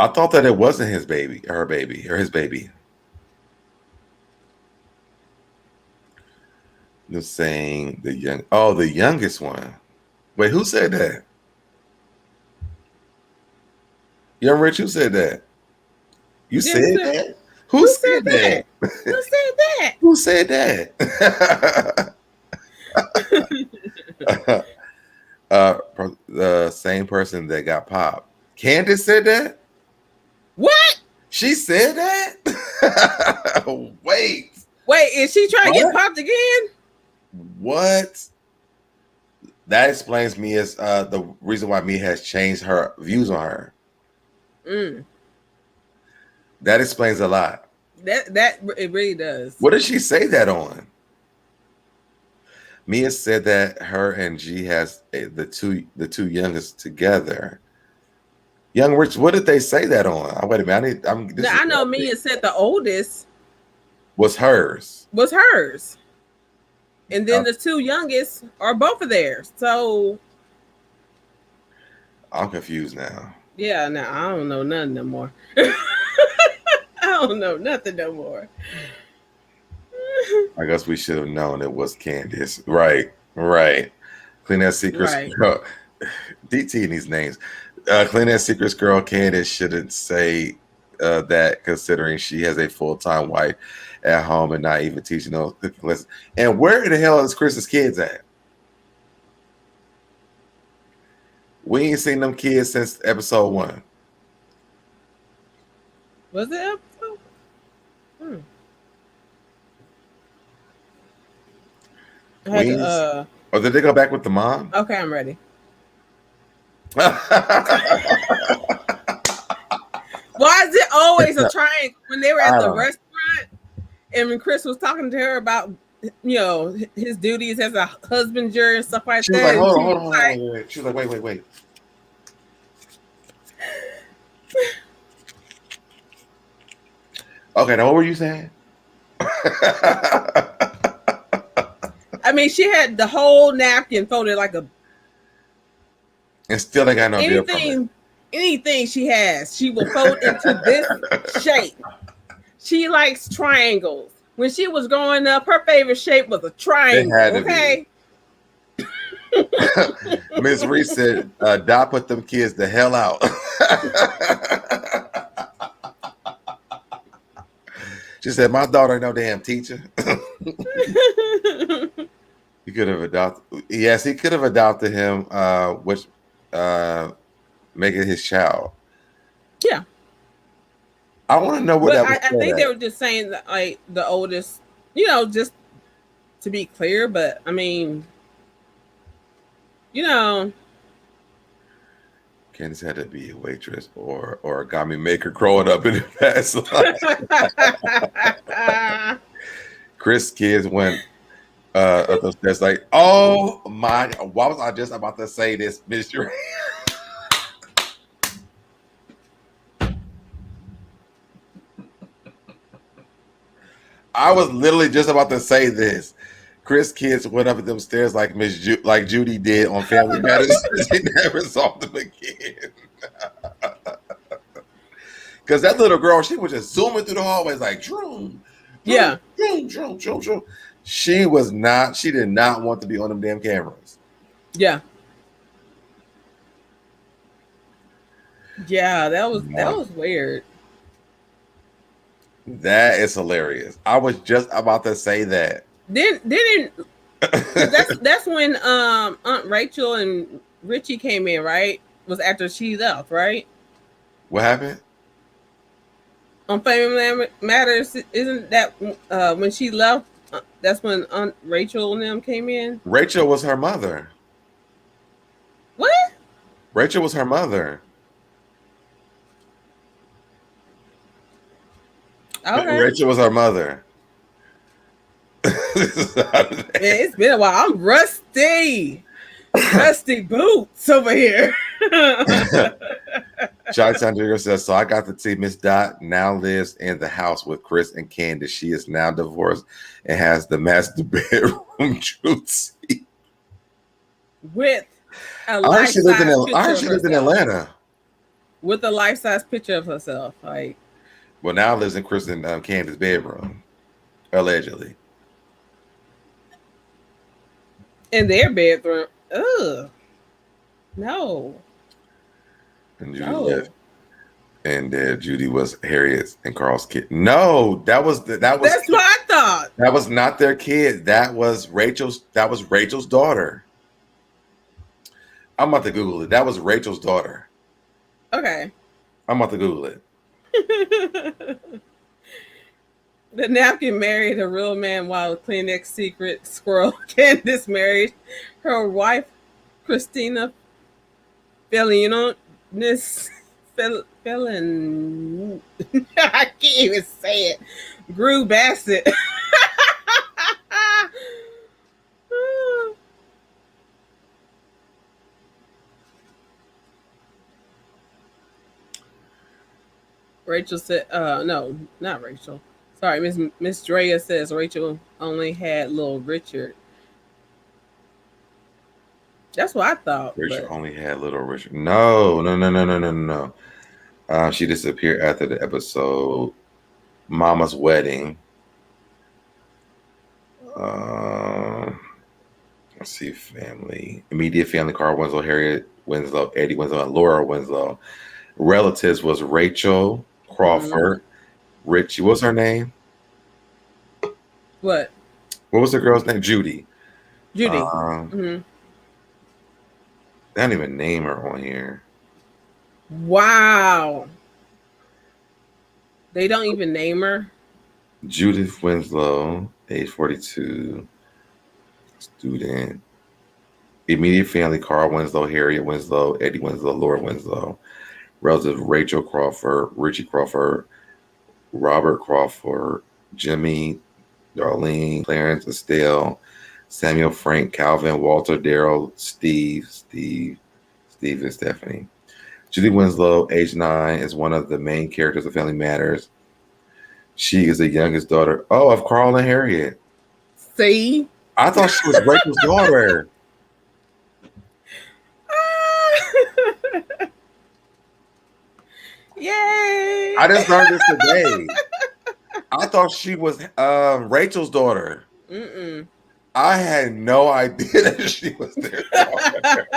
S2: I thought that it wasn't his baby, or his baby. You're saying the youngest one. Wait, who said that? Young Rich, who said that? You said that? Who said that?
S3: Who said that?
S2: Who said that? The same person that got popped. Candace said that?
S3: What?
S2: She said that? Wait,
S3: is she trying to get popped again?
S2: What? That explains Mia's the reason why Mia has changed her views on her. That explains a lot.
S3: That it really does.
S2: What did she say that on? Mia said that her and G has the two youngest together. Young Rich, what did they say that on? Wait a minute.
S3: I know Mia said the oldest
S2: was hers.
S3: And then the two youngest are both of theirs. So
S2: I'm confused now.
S3: Yeah, no, I don't know nothing no more. I don't know nothing no more.
S2: I guess we should have known it was Candiace. Right. Clean that secrets.
S3: Right.
S2: DT in these names. Clean that secrets girl Candiace shouldn't say that, considering she has a full-time wife at home and not even teaching those cooking lessons. And where the hell is Chris's kids at? We ain't seen them kids since episode 1.
S3: Was it episode?
S2: Or did they go back with the mom?
S3: Okay, I'm ready. Why is it always a triangle when they were at the restaurant and when Chris was talking to her about, his duties as a husbander and stuff like
S2: that?
S3: Like,
S2: hold on. She was like, wait. Okay, now what were you saying?
S3: I mean, she had the whole napkin folded like a.
S2: And still ain't got no deal from it.
S3: Anything she has, she will fold into this shape. She likes triangles. When she was growing up, her favorite shape was a triangle. Okay.
S2: Miss Reese said, "Dot put them kids the hell out." She said, "My daughter ain't no damn teacher." He could have adopted. Yes, he could have adopted him, which make it his child.
S3: Yeah.
S2: I want to know what that was.
S3: I think they were just saying that, like, the oldest, just to be clear. But I mean,
S2: Candace had to be a waitress or a origami maker growing up in the past life. Chris kids went that's like, oh my, why was I just about to say this, Mr. I was literally just about to say this. Chris kids went up them stairs like like Judy did on Family Matters. They never saw them again. Because that little girl, she was just zooming through the hallways like, droom.
S3: Yeah.
S2: Droom. She did not want to be on them damn cameras.
S3: Yeah. Yeah, that was weird.
S2: That is hilarious. I was just about to say that.
S3: That's when Aunt Rachel and Richie came in, right? Was after she left, right?
S2: What happened?
S3: On Family Matters, isn't that when she left? That's when Aunt Rachel and them came in.
S2: Rachel was her mother.
S3: What?
S2: Rachel was her mother.
S3: Okay.
S2: Rachel was her mother.
S3: It's been a while. I'm rusty boots over here.
S2: Shai Sandra says, so I got to see Miss Dot now lives in the house with Chris and Candice. She is now divorced and has the master bedroom truth.
S3: With a
S2: life-size picture. I heard she lived in Atlanta.
S3: With a life-size picture of herself. Like,
S2: well, now lives in Chris and Candice's bedroom, allegedly.
S3: In their bedroom. Ugh. No.
S2: And Judy left. And Judy was Harriet's and Carl's kid. No, that was that's what
S3: I thought.
S2: That was not their kid. That was Rachel's daughter. I'm about to Google it. That was Rachel's daughter.
S3: Okay.
S2: I'm about to Google it.
S3: The napkin married a real man while Kleenex secret squirrel Candace married her wife Christina Felon. I can't even say it. Grew Bassett. Rachel said, no, not Rachel. Sorry, Miss Drea says Rachel only had little Richard. That's what I thought.
S2: Rachel only had little Richard. No. She disappeared after the episode Mama's Wedding. Let's see, family. Immediate family: Carl Winslow, Harriet Winslow, Eddie Winslow, and Laura Winslow. Relatives was Rachel, Crawford, Richie. What's her name?
S3: What?
S2: What was the girl's name? Judy.
S3: Judy.
S2: They don't even name her on here.
S3: Wow. They don't even name her.
S2: Judith Winslow, age 42, student. Immediate family: Carl Winslow, Harriet Winslow, Eddie Winslow, Laura Winslow. Relative: Rachel Crawford, Richie Crawford, Robert Crawford, Jimmy, Darlene, Clarence, Estelle, Samuel, Frank, Calvin, Walter, Daryl, Steve, and Stephanie. Judy Winslow, age 9, is one of the main characters of Family Matters. She is the youngest daughter of Carl and Harriet.
S3: See?
S2: I thought she was Rachel's daughter.
S3: Yay!
S2: I just learned this today. I thought she was Rachel's daughter. I had no idea that she was their daughter.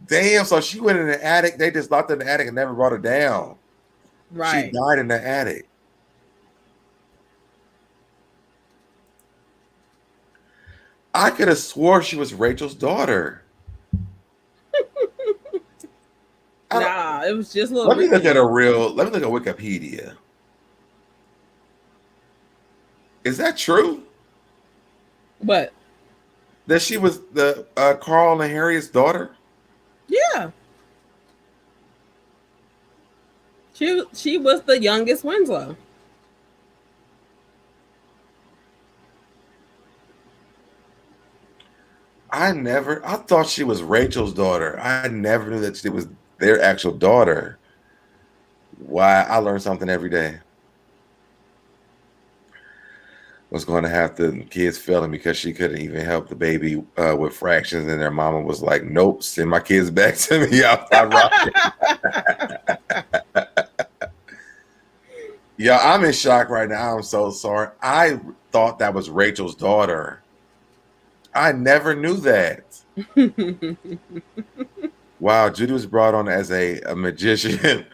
S2: Damn, so she went in the attic. They just locked her in the attic and never brought her down.
S3: Right.
S2: She died in the attic. I could have swore she was Rachel's daughter.
S3: Nah, it was just little.
S2: Let me look at Wikipedia. Is that true?
S3: What?
S2: That she was the Carl and Harriet's daughter?
S3: Yeah. She was the youngest Winslow.
S2: I thought she was Rachel's daughter. I never knew that she was their actual daughter. Why? I learn something every day. Was going to have the kids failing because she couldn't even help the baby with fractions, and their mama was like, "Nope, send my kids back to me." Yeah, I'm in shock right now. I'm so sorry. I thought that was Rachel's daughter. I never knew that. Wow, Judy was brought on as a magician.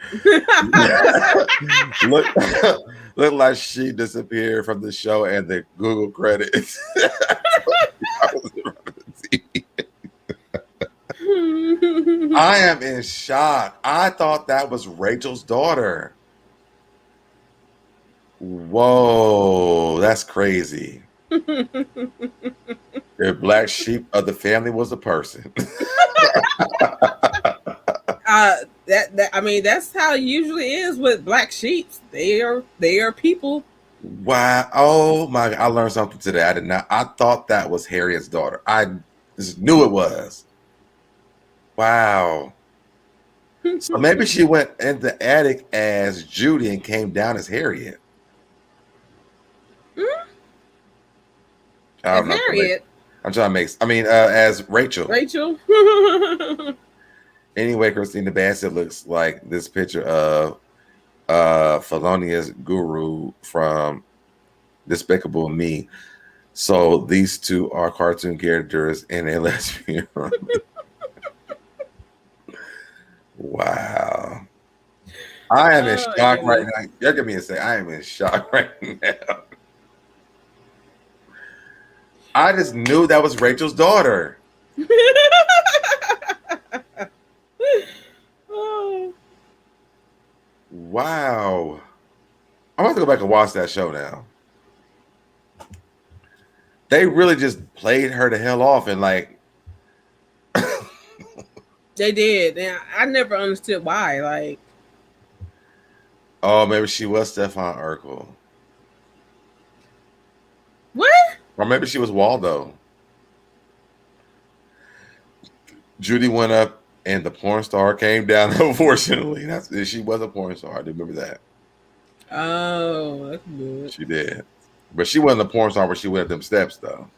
S2: Look like she disappeared from the show and the Google credits. I am in shock. I thought that was Rachel's daughter. Whoa, that's crazy. The black sheep of the family was a person.
S3: I mean, that's how it usually is with black sheep. They are people.
S2: Wow. Oh my, I learned something today. I did not. I thought that was Harriet's daughter. I just knew it was. Wow. So maybe she went in the attic as Judy and came down as Harriet.
S3: As Harriet.
S2: I'm trying to make. As Rachel.
S3: Rachel.
S2: Anyway, Christina Bassett looks like this picture of Felonious Guru from Despicable Me. So these two are cartoon characters in a lesbian romance. Wow. I am in shock right now. You're giving me a say. I am in shock right now. I just knew that was Rachel's daughter. Wow. I'm going to go back and watch that show now. They really just played her the hell off and like.
S3: They did. And I never understood why. Like.
S2: Oh, maybe she was Stefan Urkel.
S3: What?
S2: Or maybe she was Waldo. Judy went up and the porn star came down, unfortunately. She was a porn star. I do remember that.
S3: Oh, that's good.
S2: She did. But she wasn't a porn star when she went up them steps, though.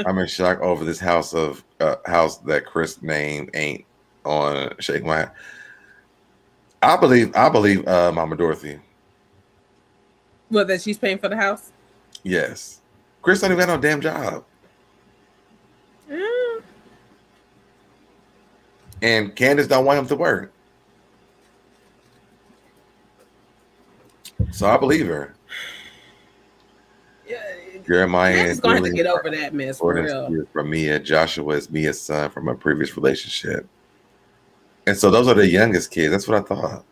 S2: I'm in shock over this house that Chris named ain't on Shake My Hand. I believe Mama Dorothy.
S3: What, that she's paying for the house?
S2: Yes. Chris don't even got no damn job. And Candace don't want him to work. So I believe her.
S3: Yeah,
S2: Jeremiah
S3: Candace
S2: and
S3: gonna have to
S2: Julie
S3: get over that mess for
S2: Jordan's
S3: real.
S2: kids from Mia. Joshua is Mia's son from a previous relationship. And so those are the youngest kids. That's what I thought.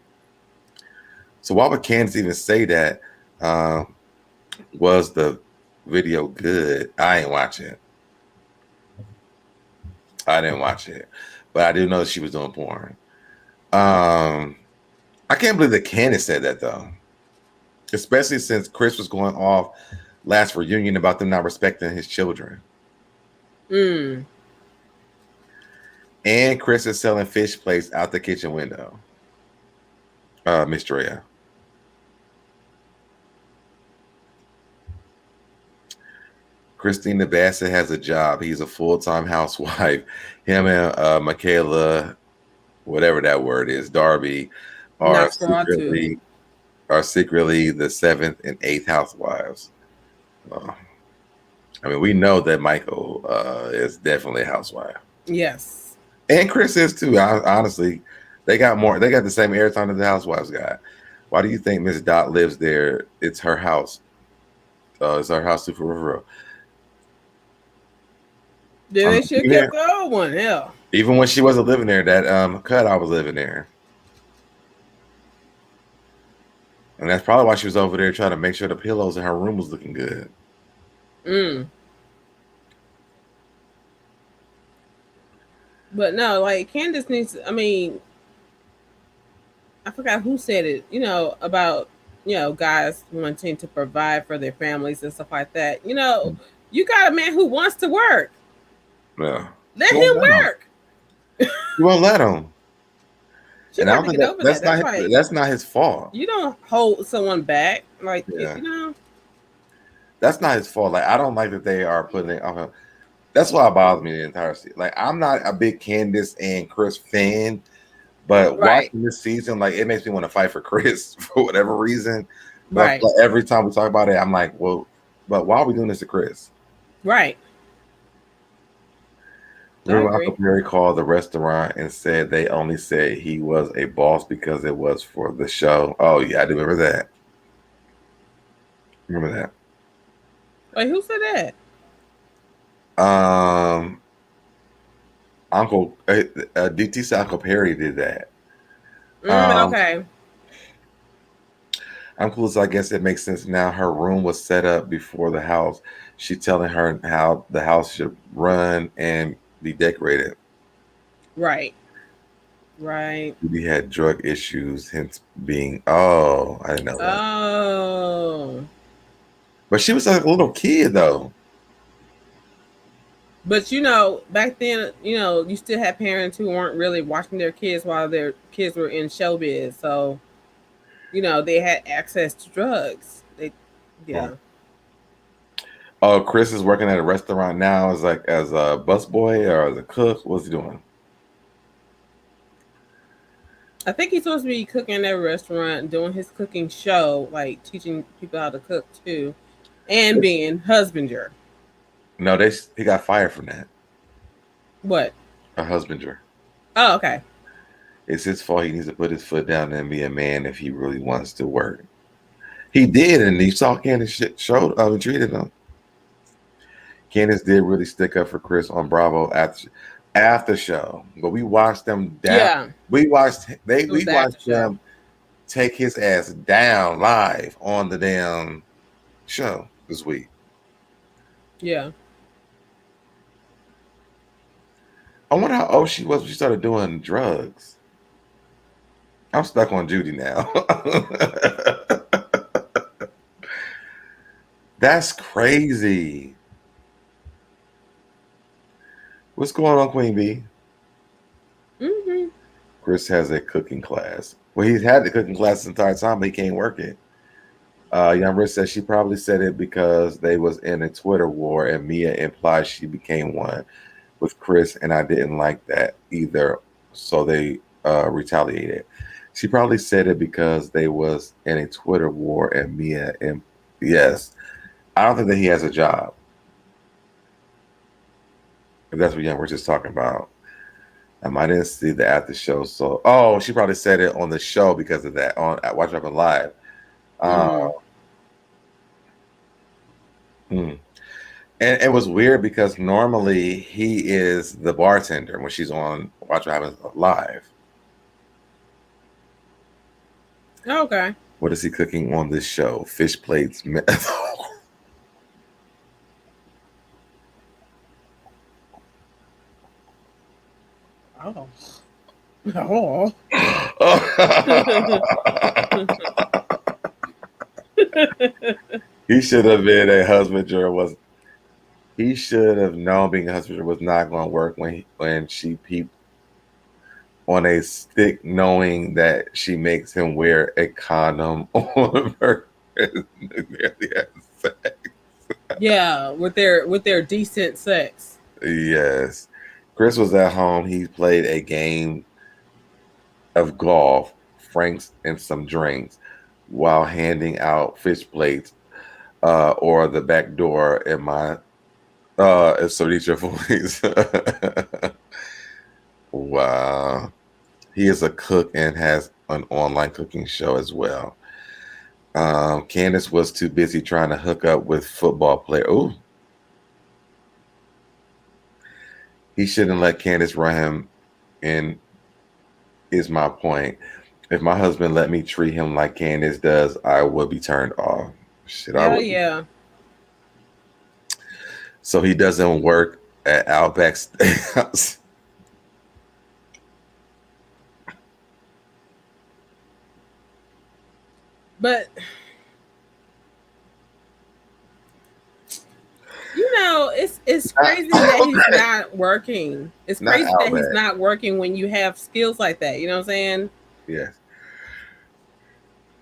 S2: So why would Candace even say that? Was the video good? I ain't watch it. I didn't watch it. But I do know that she was doing porn. I can't believe that Candace said that though. Especially since Chris was going off last reunion about them not respecting his children.
S3: Mm.
S2: And Chris is selling fish plates out the kitchen window. Miss Drea. Christina Bassett has a job. He's a full-time housewife. Him and Michaela, whatever that word is, Darby, are secretly the 7th and 8th housewives. I mean, we know that Michael is definitely a housewife.
S3: Yes.
S2: And Chris is too. Honestly, they got the same airtime that the housewives got. Why do you think Miss Dot lives there? It's her house. It's her house too, for real.
S3: Then they should have kept the old one. Hell.
S2: Even when she wasn't living there, that cutout was living there. And that's probably why she was over there trying to make sure the pillows in her room was looking good.
S3: But no, like Candace needs, I mean, I forgot who said it, about, guys wanting to provide for their families and stuff like that. You got a man who wants to work.
S2: Yeah.
S3: Let him work.
S2: You won't let him. And I don't think that's not his fault.
S3: You don't hold someone back. Like,
S2: That's not his fault. Like, I don't like that they are putting it on him. That's why it bothers me the entire season. Like, I'm not a big Candace and Chris fan, but watching this season, like, it makes me want to fight for Chris for whatever reason. But like, every time we talk about it, I'm like, well, but why are we doing this to Chris?
S3: Right.
S2: Remember Uncle Perry called the restaurant and said they only said he was a boss because it was for the show. Oh, yeah, I do remember that. Remember that.
S3: Wait, who said
S2: that? Uncle DT said Uncle Perry did that.
S3: Okay.
S2: Uncle, I guess it makes sense now. Her room was set up before the house. She's telling her how the house should run and be decorated.
S3: Right.
S2: We had drug issues, hence being. Oh, I didn't know that.
S3: Oh.
S2: But she was like a little kid though.
S3: But back then, you still had parents who weren't really watching their kids while their kids were in showbiz. So, they had access to drugs.
S2: Oh, Chris is working at a restaurant now as a busboy or as a cook. What's he doing?
S3: I think he's supposed to be cooking at a restaurant, doing his cooking show, like teaching people how to cook too, and being husbander.
S2: No, he got fired from that.
S3: What?
S2: A husbander.
S3: Oh, okay.
S2: It's his fault. He needs to put his foot down and be a man if he really wants to work. He did, and you saw Candace treated him. Candace did really stick up for Chris on Bravo after show, but we watched them down. Yeah. We watched them take his ass down live on the damn show this week.
S3: Yeah.
S2: I wonder how old she was when she started doing drugs. I'm stuck on Judy now. That's crazy. What's going on, Queen Bee?
S3: Mm-hmm.
S2: Chris has a cooking class. Well, he's had the cooking class the entire time, but he can't work it. Young Rich says she probably said it because they was in a Twitter war and Mia implied she became one with Chris, and I didn't like that either, so they retaliated. She probably said it because they was in a Twitter war and Mia, and yes, I don't think that he has a job. If that's what Young Rich is talking about. I didn't see the after show, so she probably said it on the show because of that on Watch Up and Live. Uh, hmm. And it was weird because normally he is the bartender when she's on Watch What Happens Live.
S3: Okay.
S2: What is he cooking on this show? Fish plates.
S3: Oh. Oh.
S2: He should have been a husbander. He should have known being a husbander was not going to work when she peeped on a stick, knowing that she makes him wear a condom on her.
S3: Yeah, with their decent sex.
S2: Yes. Chris was at home. He played a game of golf, franks, and some drinks while handing out fish plates or the back door in my Sodisha voice. Wow. He is a cook and has an online cooking show as well. Candace was too busy trying to hook up with football player. Ooh. He shouldn't let Candace run him in, is my point. If my husband let me treat him like Candace does, I would be turned off. Shit, I would.
S3: Yeah.
S2: So he doesn't work at Outback Steakhouse.
S3: But it's crazy that he's not working. It's crazy that he's not working when you have skills like that. You know what I'm saying?
S2: Yes.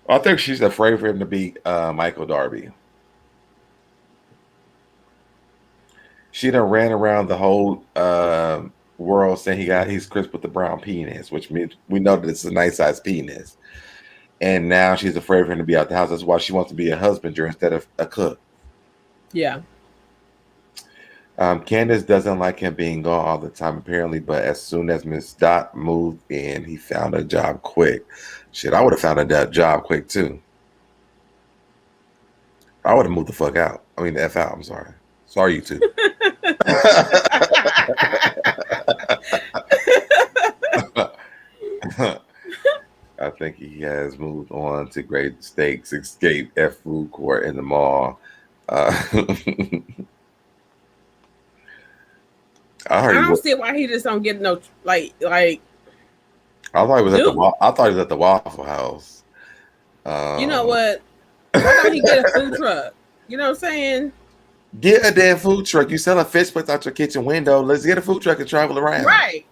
S2: I think she's afraid for him to be Michael Darby. She done ran around the whole world saying he's Chris with the brown penis, which means we know that it's a nice size penis. And now she's afraid for him to be out the house. That's why she wants to be a husbander instead of a cook.
S3: Yeah.
S2: Candace doesn't like him being gone all the time, apparently, but as soon as Miss Dot moved in, he found a job quick. Shit, I would have found a job quick, too. I would have moved the fuck out. I mean, the F out, I'm sorry. Sorry, you two. I think he has moved on to Great Steaks, Escape, F Food Court in the mall.
S3: I don't see why he just don't get no like. I
S2: thought he was at the Waffle House.
S3: You know what? Why don't he get a food truck? You know what I'm saying?
S2: Get a damn food truck. You sell a fish plate out your kitchen window. Let's get a food truck and travel around.
S3: Right.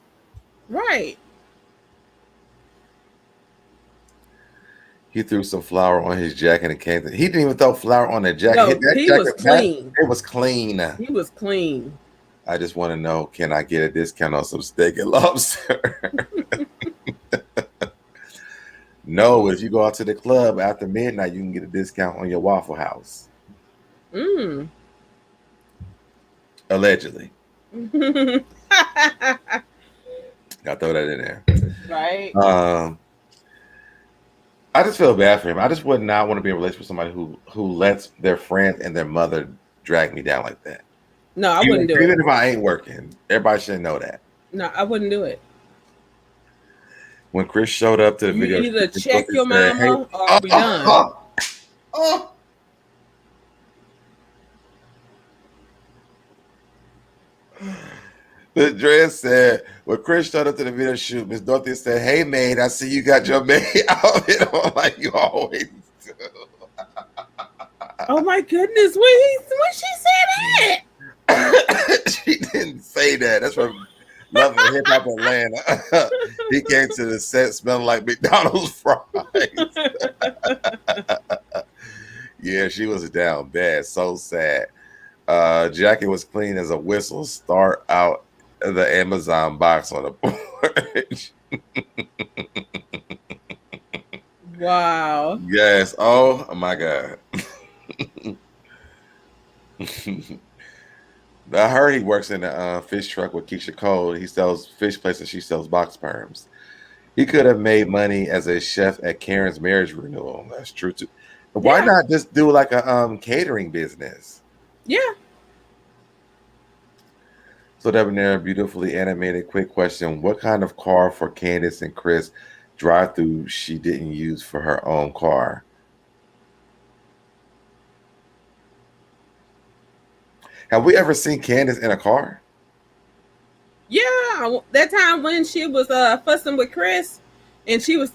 S3: Right.
S2: He threw some flour on his jacket and came. He didn't even throw flour on the jacket.
S3: No, he was clean.
S2: It was clean.
S3: He was clean.
S2: I just want to know, can I get a discount on some steak and lobster? No, if you go out to the club after midnight, you can get a discount on your Waffle House. Allegedly. Gotta throw that in there.
S3: Right.
S2: I just feel bad for him. I just would not want to be in a relationship with somebody who lets their friends and their mother drag me down like that.
S3: No, I wouldn't do it.
S2: Even if I ain't working, everybody should know that.
S3: No, I wouldn't do it.
S2: When Chris showed up to the video,
S3: you either check your mama or be done.
S2: The dress said, when Chris showed up to the video shoot, Miss Dorothy said, "Hey, maid, I see you got your maid outfit on like you always do."
S3: Oh my goodness, when she said that.
S2: She didn't say that. That's from Love and Hip Hop Atlanta. He came to the set smelling like McDonald's fries. Yeah, she was down bad. So sad. Jackie was clean as a whistle. Start out the Amazon box on the porch.
S3: Wow.
S2: Yes. Oh my God. I heard he works in a fish truck with Keisha Cole. He sells fish plates and she sells box perms. He could have made money as a chef at Karen's marriage renewal. That's true too. Why
S3: Yeah.
S2: not just do like a catering business?
S3: Yeah.
S2: So debonair, beautifully animated. Quick question: what kind of car for Candace and Chris drive through she didn't use for her own car? Have we ever seen Candace in a car?
S3: Yeah. That time when she was fussing with Chris, and he was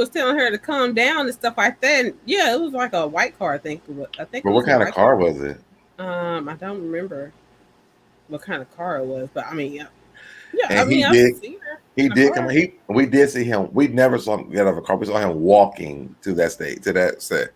S3: telling her to calm down and stuff like that. And yeah, it was like a white car. I think. I think it
S2: But what
S3: was a
S2: kind of
S3: white
S2: car
S3: car.
S2: was it?
S3: I don't remember what kind of car it was, but I mean, yeah. Yeah, I
S2: And
S3: mean,
S2: he
S3: I've
S2: did.
S3: seen her
S2: He
S3: in a
S2: did come.
S3: car.
S2: We did see him. We never saw him get out of a car. We saw him walking to that state, to that set.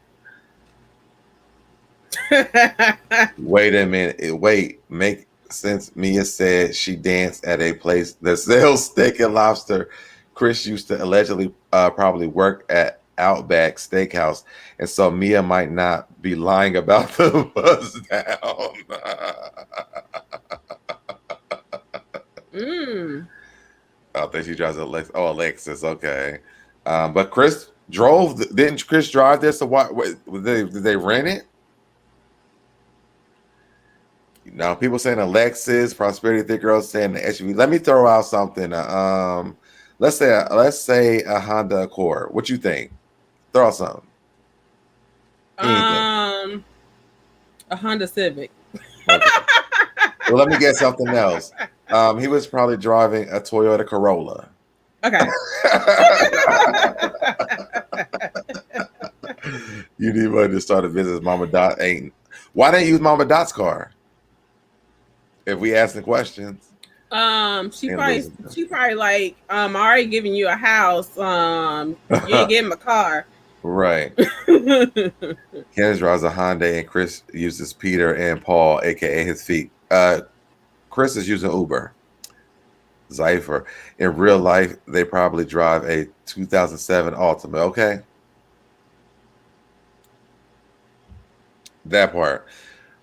S2: Wait a minute. Wait, make sense. Mia said she danced at a place that sells steak and lobster. Chris used to allegedly probably work at Outback Steakhouse, and so Mia might not be lying about the buzz down. I think she drives Alexis. Oh, Alexis. Okay, but Chris drove. Didn't Chris drive this? So why? Did they rent it? Now people saying Alexis, Prosperity Thick Girl saying the SUV. Let me throw out something. Let's say a Honda Accord. What you think? Throw out something. Anything.
S3: A Honda Civic.
S2: Okay. Well, let me get something else. He was probably driving a Toyota Corolla.
S3: Okay.
S2: You need money to start a business. Mama Dot ain't. Why didn't you use Mama Dot's car? If we asking questions.
S3: She probably like, I already giving you a house. You ain't getting my car.
S2: Right. Candace drives a Hyundai and Chris uses Peter and Paul, aka his feet. Chris is using Uber. Zypher. In real life, they probably drive a 2007 Altima. Okay. That part.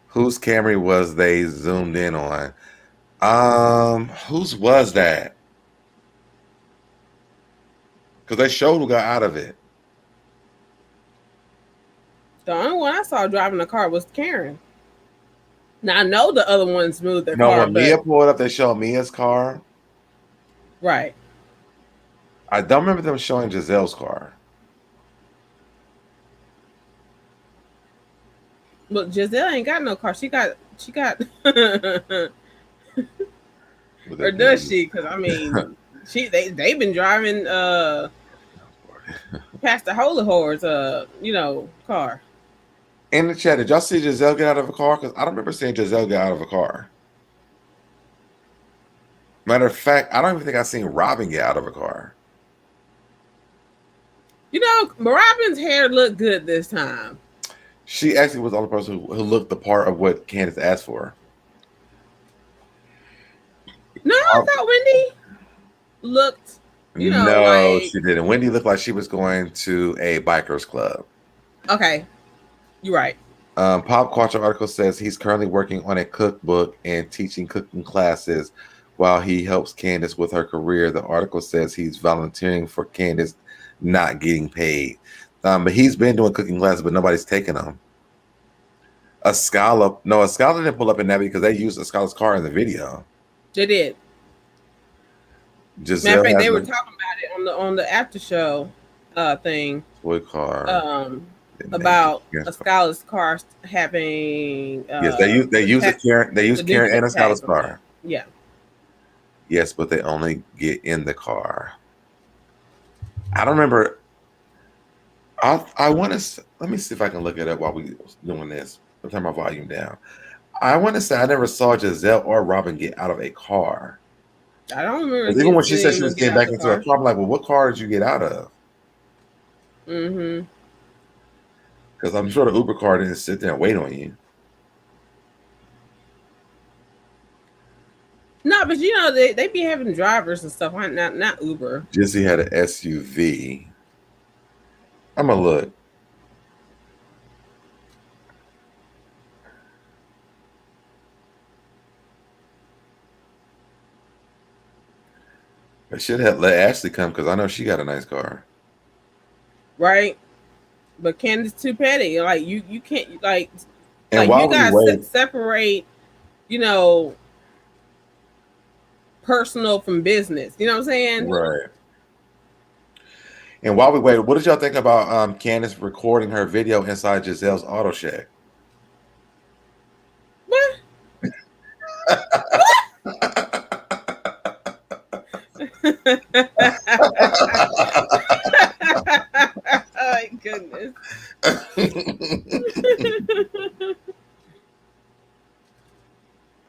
S2: Whose Camry was they zoomed in on? Whose was that? Because they showed who got out of it.
S3: The only one I saw driving the car was Karen. Now I know the other ones moved their
S2: No,
S3: car,
S2: when
S3: but
S2: Mia pulled up, they showed Mia's car.
S3: right.
S2: I don't remember them showing Gizelle's car.
S3: But Gizelle ain't got no car. She got or does she? Because I mean, they've been driving past the Holy Horse car.
S2: In the chat, did y'all see Gizelle get out of a car? Because I don't remember seeing Gizelle get out of a car. Matter of fact, I don't even think I've seen Robyn get out of a car.
S3: You know, Robyn's hair looked good this time.
S2: She actually was the only person who looked the part of what Candace asked for.
S3: No, I thought Wendy looked,
S2: no,
S3: like...
S2: she didn't. Wendy looked like she was going to a bikers club.
S3: Okay, you're right.
S2: Pop Culture article says he's currently working on a cookbook and teaching cooking classes while he helps Candace with her career. The article says he's volunteering for Candace, not getting paid. But he's been doing cooking classes, but nobody's taking them. A Scholar didn't pull up in that because they used a Scholar's car in the video.
S3: They did.
S2: Gizelle
S3: Matter of fact, they were talking about it on the after show thing.
S2: Toy car.
S3: About a Scholar's car having.
S2: Yes, they use Karen and a Scholar's car.
S3: Yeah.
S2: Yes, but they only get in the car. I don't remember. I want to. Let me see if I can look it up while we doing this. I'll turn my volume down. I want to say I never saw Gizelle or Robyn get out of a car.
S3: I don't remember.
S2: Even when she said she was getting back into a car, I'm like, well, what car did you get out of?
S3: Mm-hmm.
S2: Because I'm sure the Uber car didn't sit there and wait on you.
S3: No, but they be having drivers and stuff. Not Uber.
S2: Jizzy had an SUV. I'm gonna look. I should have let Ashley come because I know she got a nice car.
S3: Right. But Candace too petty. Like you can't
S2: And
S3: you
S2: while we
S3: guys
S2: wait,
S3: separate, you know, personal from business. You know what I'm saying?
S2: right. And while we wait, what did y'all think about Candace recording her video inside Giselle's auto shack?
S3: What? Oh my goodness.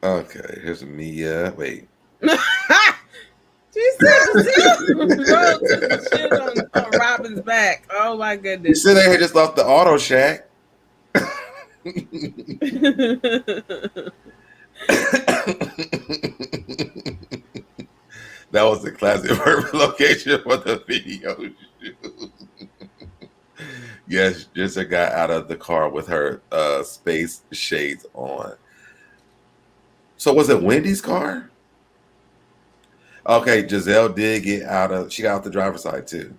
S2: Okay, here's Mia. Wait.
S3: She said Gizelle took the shit on Robyn's back. Oh my
S2: You
S3: goodness.
S2: said they had just left the auto shack. That was the classic perfect location for the video shoot. Yes, Jessica got out of the car with her space shades on. So was it Wendy's car? Okay, Gizelle did get out of, she got out the driver's side too.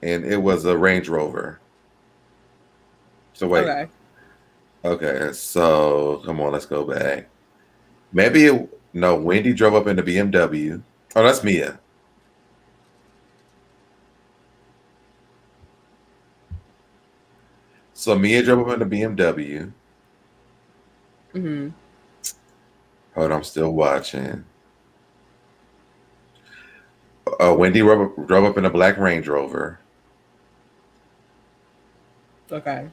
S2: And it was a Range Rover. So wait. Okay, so come on, let's go back. Maybe no, Wendy drove up in the BMW. Oh, that's Mia. So Mia drove up in the BMW.
S3: Mm-hmm.
S2: Hold on, I'm still watching. Wendy drove up in a black Range Rover.
S3: Okay.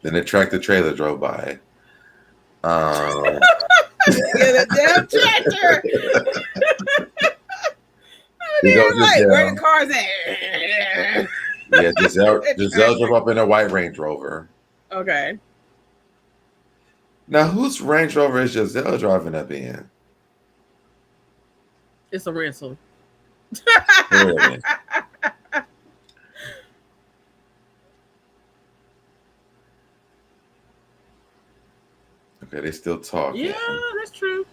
S2: Then the tractor trailer drove by.
S3: Yeah, the damn tractor. Like, where the cars at?
S2: Yeah, Gizelle drove up in a white Range Rover.
S3: Okay.
S2: Now, whose Range Rover is Gizelle driving up in?
S3: It's a rental.
S2: Really? Okay, they still talking.
S3: Yeah, that's true.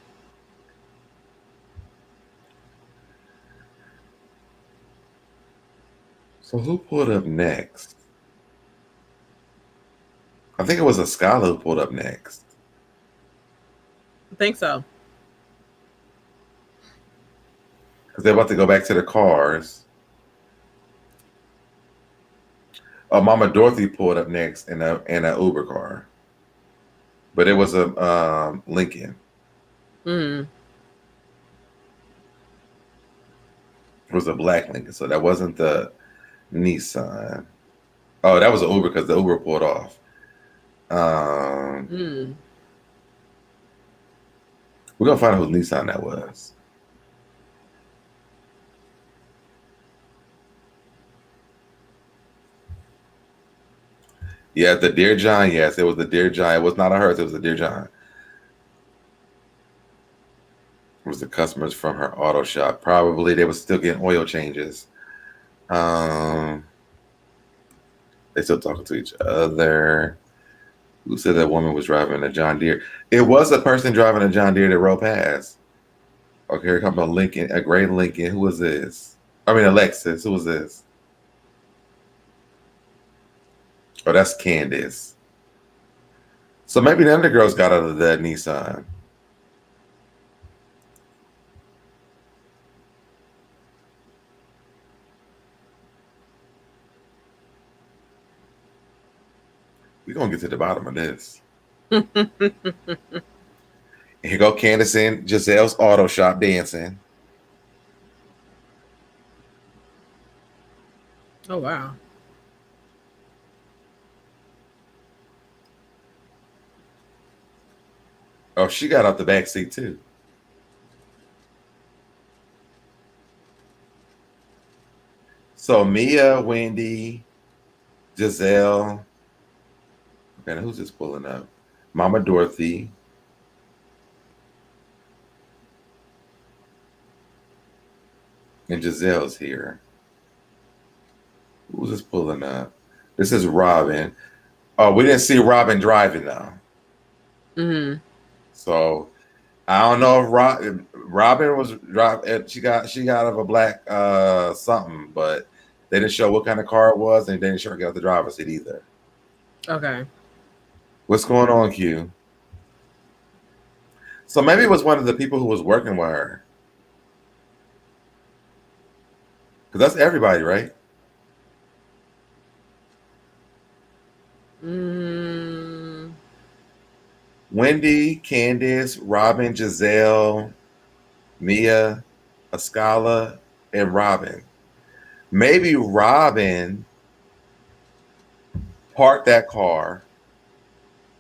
S2: So who pulled up next? I think it was a Skylar who pulled up next.
S3: I think so.
S2: Because they're about to go back to the cars. Mama Dorothy pulled up next in a Uber car. But it was a Lincoln.
S3: Mm.
S2: It was a black Lincoln, so that wasn't the Nissan. Oh, that was an Uber because the Uber pulled off. We're gonna find out whose Nissan that was. Yeah, the Dear John. Yes, it was the Dear John. It was not a hers. It was the Dear John. It was the customers from her auto shop. Probably they were still getting oil changes. They still talking to each other. Who said that woman was driving a John Deere? It was a person driving a John Deere that rode past. Okay, here comes a Lincoln, a gray Lincoln. Who was this? I mean, Alexis. Who was this? Oh, that's Candiace. So maybe the other girls got out of that Nissan. We're going to get to the bottom of this. Here go Candace in Giselle's auto shop dancing.
S3: Oh, wow.
S2: Oh, she got out the back seat too. So Mia, Wendy, Gizelle. Okay, now who's this pulling up? Mama Dorothy. And Giselle's here. Who's this pulling up? This is Robyn. Oh, we didn't see Robyn driving though.
S3: Mm-hmm.
S2: So I don't know if Robyn was driving. She got out of a black something, but They didn't show what kind of car it was, and they didn't show her get out the driver's seat either.
S3: Okay.
S2: What's going on, Q? So maybe it was one of the people who was working with her. Because that's everybody, right? Wendy, Candiace, Robyn, Gizelle, Mia, Ascala, and Robyn. Maybe Robyn parked that car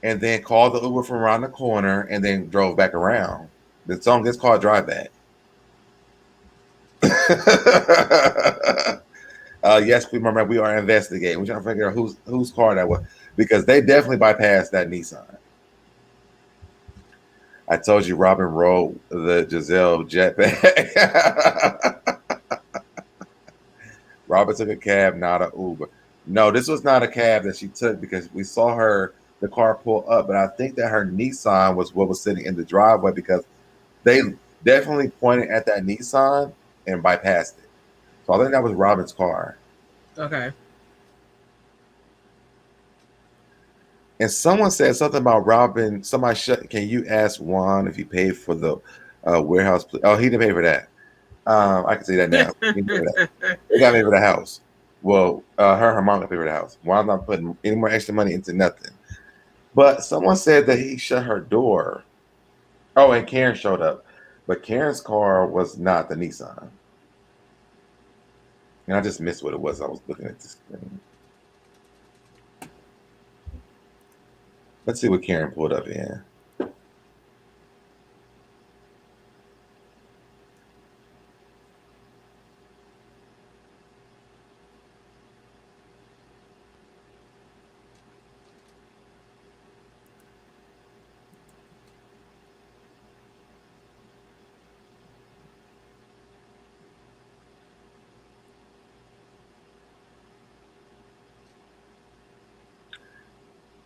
S2: and then called the Uber from around the corner and then drove back around. The song gets called Drive Back. Yes, we remember we are investigating. We're trying to figure out whose car that was because they definitely bypassed that Nissan. I told you Robyn rode the Gizelle jetpack. Robyn took a cab, not an Uber. No, this was not a cab that she took because we saw the car pull up, but I think that her Nissan was what was sitting in the driveway because they definitely pointed at that Nissan and bypassed it. So I think that was Robyn's car.
S3: Okay.
S2: And someone said something about Robyn. Somebody can you ask Juan if he paid for the warehouse? Oh, he didn't pay for that. I can say that now. He got me for the house. Well, her mom got paid for the house. Juan's not putting any more extra money into nothing. But someone said that he shut her door. Oh, and Karen showed up. But Karen's car was not the Nissan. And I just missed what it was. I was looking at the screen. Let's see what Karen pulled up in.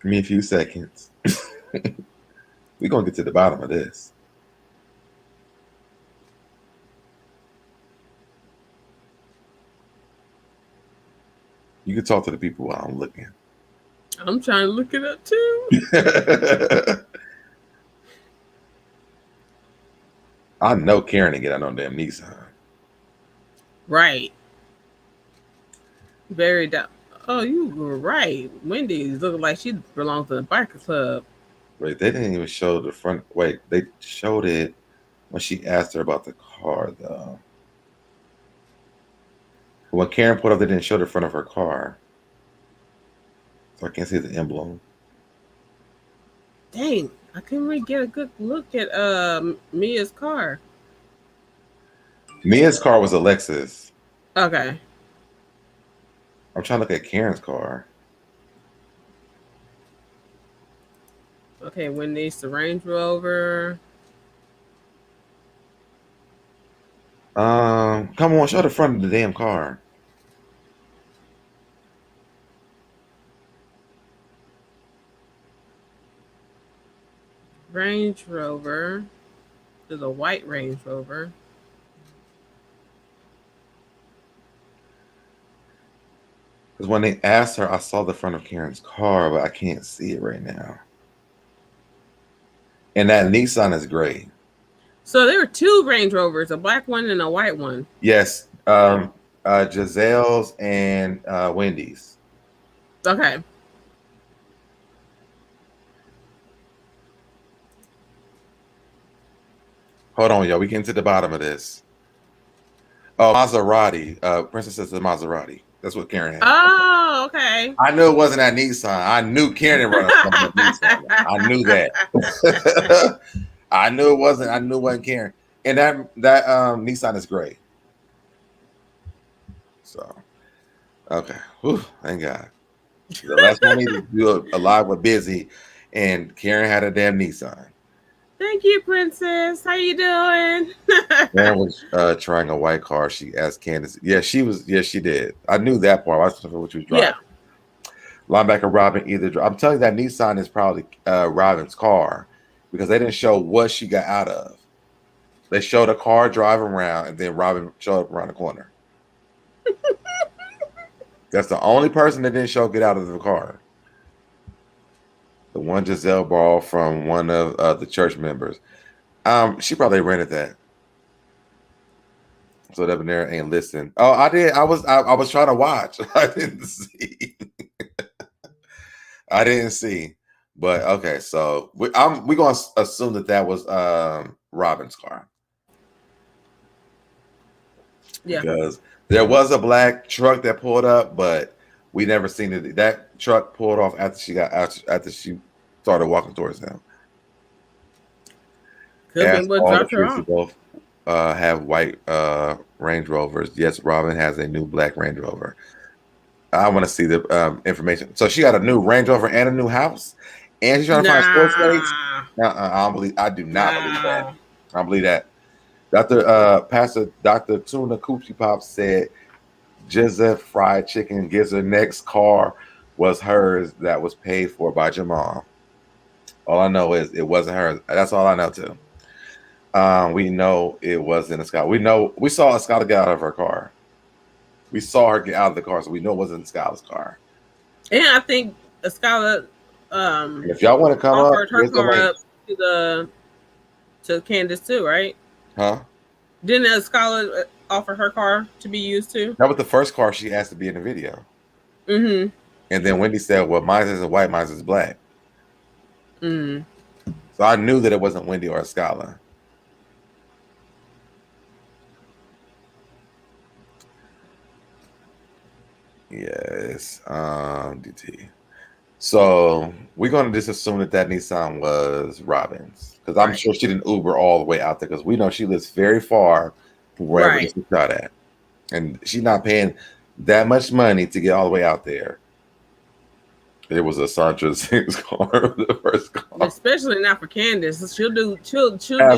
S2: Give me a few seconds. We're going to get to the bottom of this. You can talk to the people while I'm looking.
S3: I'm trying to look it up too.
S2: I know Karen didn't get out on damn Nissan.
S3: Right. Very down. Oh, you were right. Wendy's looking like she belongs to the biker club.
S2: Wait, they didn't even show the front. Wait, they showed it when she asked her about the car, though. When Karen put up, they didn't show the front of her car. So I can't see the emblem.
S3: Dang, I couldn't really get a good look at Mia's car.
S2: Mia's car was a Lexus.
S3: Okay.
S2: I'm trying to look at Karen's car.
S3: Okay, Wendy's the Range Rover.
S2: Come on, show the front of the damn car.
S3: Range Rover. There's a white Range Rover.
S2: Because when they asked her, I saw the front of Karen's car, but I can't see it right now. And that Nissan is gray.
S3: So there were two Range Rovers, a black one and a white one.
S2: Yes, Gizelle's and Wendy's.
S3: Okay.
S2: Hold on, y'all. We getting to the bottom of this. Oh, Maserati. Princess says the Maserati. That's what Karen had.
S3: Oh, okay.
S2: I knew it wasn't that Nissan. I knew Karen didn't run a Nissan. I knew that. I knew it wasn't. I knew it wasn't Karen. And that Nissan is gray. So, okay. Whew, thank God. The last one we needed to do a live with Busy, and Karen had a damn Nissan.
S3: Thank you, Princess. How you doing?
S2: Karen was trying a white car. She asked Candace. Yeah, she was. Yeah, she did. I knew that part. I was looking for what she was driving. Yeah. Linebacker Robyn either. I'm telling you that Nissan is probably Robyn's car because they didn't show what she got out of. They showed a car driving around, and then Robyn showed up around the corner. That's the only person that didn't show get out of the car. The one Gizelle borrowed from one of the church members. She probably rented that. SoDebNair ain't listen. Oh, I did. I was trying to watch. I didn't see. I didn't see. But okay, so we're gonna assume that was Robyn's car.
S3: Yeah.
S2: Because there was a black truck that pulled up, but we never seen it. That truck pulled off after she started walking towards them.
S3: Could be what dropped her off.
S2: Both have white Range Rovers. Yes, Robyn has a new black Range Rover. I want to see the information. So she got a new Range Rover and a new house, and she's trying to find sports rates. I do not believe that. I don't believe that. Pastor Dr. Tuna Coochie Pop said Gizelle fried chicken Gizelle next car was hers that was paid for by Jamal. All I know is it wasn't hers. That's all I know too. We know it wasn't Escala. We saw Escala get out of her car. We saw her get out of the car, so we know it wasn't Escala's car.
S3: And I think Escala
S2: if y'all want to come
S3: offered
S2: up,
S3: her car up to Candace too, right?
S2: Huh?
S3: Didn't Escala offer her car to be used too?
S2: That was the first car she asked to be in the video.
S3: Mm-hmm.
S2: And then Wendy said, well, mine isn't white, mine is black.
S3: Mm.
S2: So I knew that it wasn't Wendy or Escala. Yes, DT. So we're gonna just assume that Nissan was Robyn's, because I'm sure she didn't Uber all the way out there, because we know she lives very far from wherever she shot at, and she's not paying that much money to get all the way out there. It was a Sandra Singh's car, the first car.
S3: Especially not for Candace. She'll do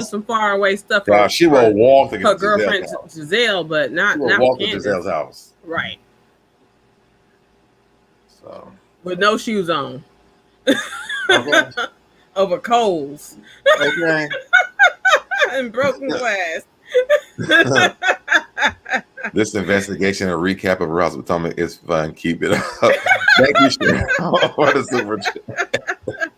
S3: some far away stuff.
S2: She will walk to
S3: her girlfriend Gizelle, but not
S2: walk
S3: for
S2: to
S3: Candace.
S2: Gizelle's house.
S3: Right.
S2: So
S3: with no shoes on.
S2: Okay.
S3: Over coals.
S2: Okay.
S3: And broken glass.
S2: This investigation and recap of Ross Potomac is fun. Keep it up. Thank you, Cheryl, for the super chat.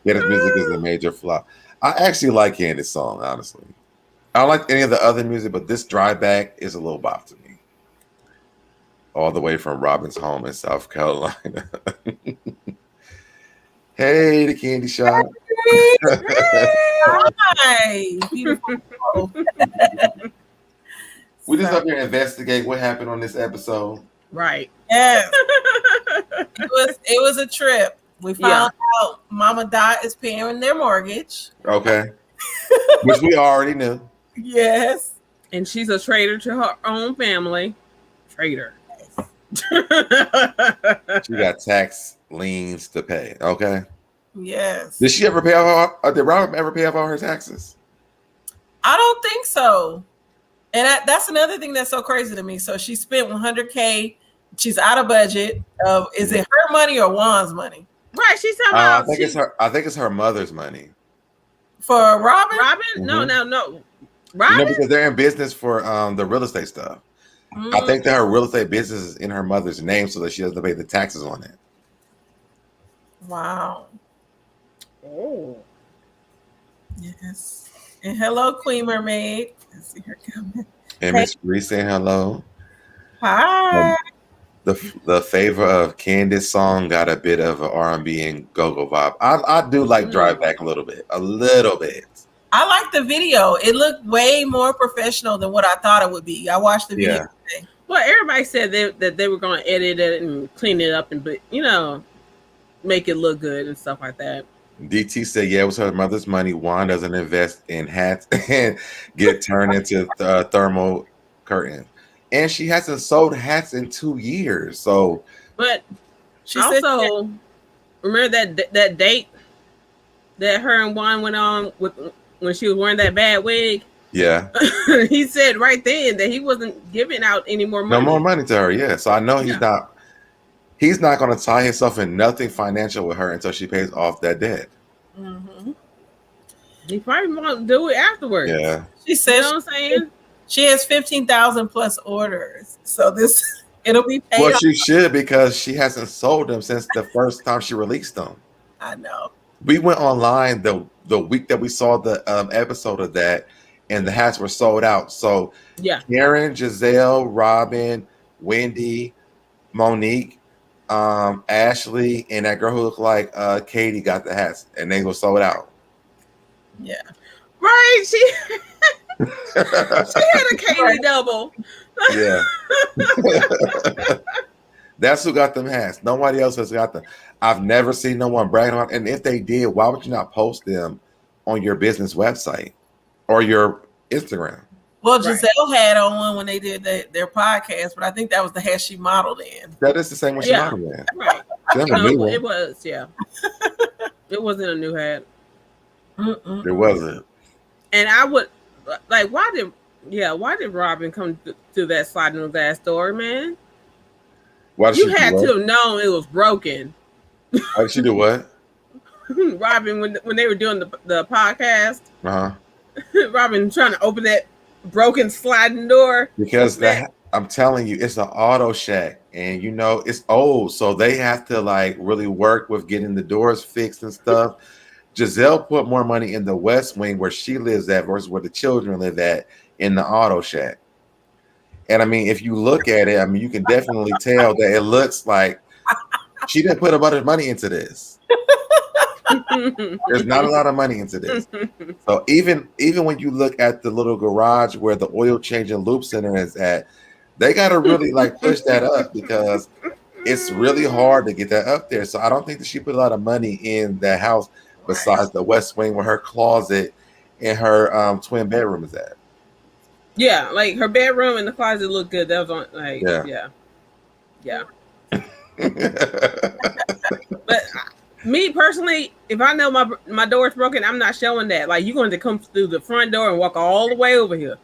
S2: Yeah, this music is a major flop. I actually like Candace's song, honestly. I don't like any of the other music, but this Drive Back is a little bop to me. All the way from Robyn's home in South Carolina. Hey, the candy shop.
S4: Hi, beautiful.
S2: We just up here to investigate what happened on this episode.
S3: Right.
S4: Yes. It was a trip. We found out Mama Dot is paying their mortgage.
S2: Okay. Which we already knew.
S4: Yes.
S3: And she's a traitor to her own family. Traitor.
S2: She got tax liens to pay. Okay.
S4: Yes.
S2: Did she ever pay off? Did Robyn ever pay off all her taxes?
S4: I don't think so. And that's another thing that's so crazy to me. So she spent $100K. She's out of budget. Is it her money or Juan's money?
S3: Right. She's talking about.
S2: I think it's her mother's money.
S4: For Robyn?
S3: Robyn?
S2: Mm-hmm.
S3: No. Robyn?
S2: Because they're in business for the real estate stuff. Mm-hmm. I think that her real estate business is in her mother's name so that she doesn't pay the taxes on it.
S4: Wow.
S3: Oh.
S4: Yes. And hello, Queen Mermaid. I see her coming.
S2: And Miss Reese saying hello.
S4: Hi.
S2: The favor of Candace song got a bit of an R&B and go-go vibe. I do like Drive Back a little bit.
S4: I like the video. It looked way more professional than what I thought it would be. I watched the video today.
S3: Well, everybody said that they were going to edit it and clean it up and, make it look good and stuff like that.
S2: DT said, yeah, it was her mother's money. Juan doesn't invest in hats and get turned into thermal curtains. And she hasn't sold hats in 2 years. So,
S3: but she also remember that date that her and Juan went on with when she was wearing that bad wig.
S2: Yeah,
S3: he said right then that he wasn't giving out any more money.
S2: No more money to her. Yeah, so I know he's not. He's not going to tie himself in nothing financial with her until she pays off that debt.
S4: Mm-hmm.
S3: He probably won't do it afterwards.
S4: Yeah, she said. You know what I'm saying? She has 15,000 plus orders. So this It'll be paid
S2: Well,
S4: off.
S2: she should, because she hasn't sold them since the first time she released them.
S4: I know.
S2: We went online the week that we saw the episode of that, and the hats were sold out. So
S3: Yeah.
S2: Karen, Gizelle, Robyn, Wendy, Monique, Ashley, and that girl who looked like Katie got the hats, and they were sold out.
S4: Yeah.
S3: Right. She had a Katie double.
S2: Yeah. That's who got them hats. Nobody else has got them. I've never seen no one bragging on. And if they did, why would you not post them on your business website or your Instagram?
S4: Well, Gizelle had on one when they did their podcast, but I think that was the hat she modeled in.
S2: That is the same one she modeled in.
S3: Right.
S2: She never knew one.
S3: It was, yeah. It wasn't a new hat.
S2: It wasn't.
S3: And I would like, why did Robyn come to that sliding glass door, man?
S2: Why did
S3: You
S2: she
S3: had
S2: do
S3: to have known it was broken.
S2: Why did she do what?
S3: Robyn, when they were doing the podcast, Robyn trying to open that broken sliding door.
S2: Because I'm telling you, it's an auto shack, and you know it's old, so they have to like really work with getting the doors fixed and stuff. Gizelle put more money in the West Wing where she lives at versus where the children live at in the auto shack. And I mean, if you look at it, I mean, you can definitely tell that it looks like she didn't put a bunch of money into this. There's not a lot of money into this. So even when you look at the little garage where the oil change and loop center is at, they got to really like push that up because it's really hard to get that up there. So I don't think that she put a lot of money in that house besides the West Wing where her closet and her twin bedroom is at.
S3: Yeah, like her bedroom and the closet look good. That was on like yeah. But me personally, if I know my door's broken, I'm not showing that. Like, you're going to come through the front door and walk all the way over here.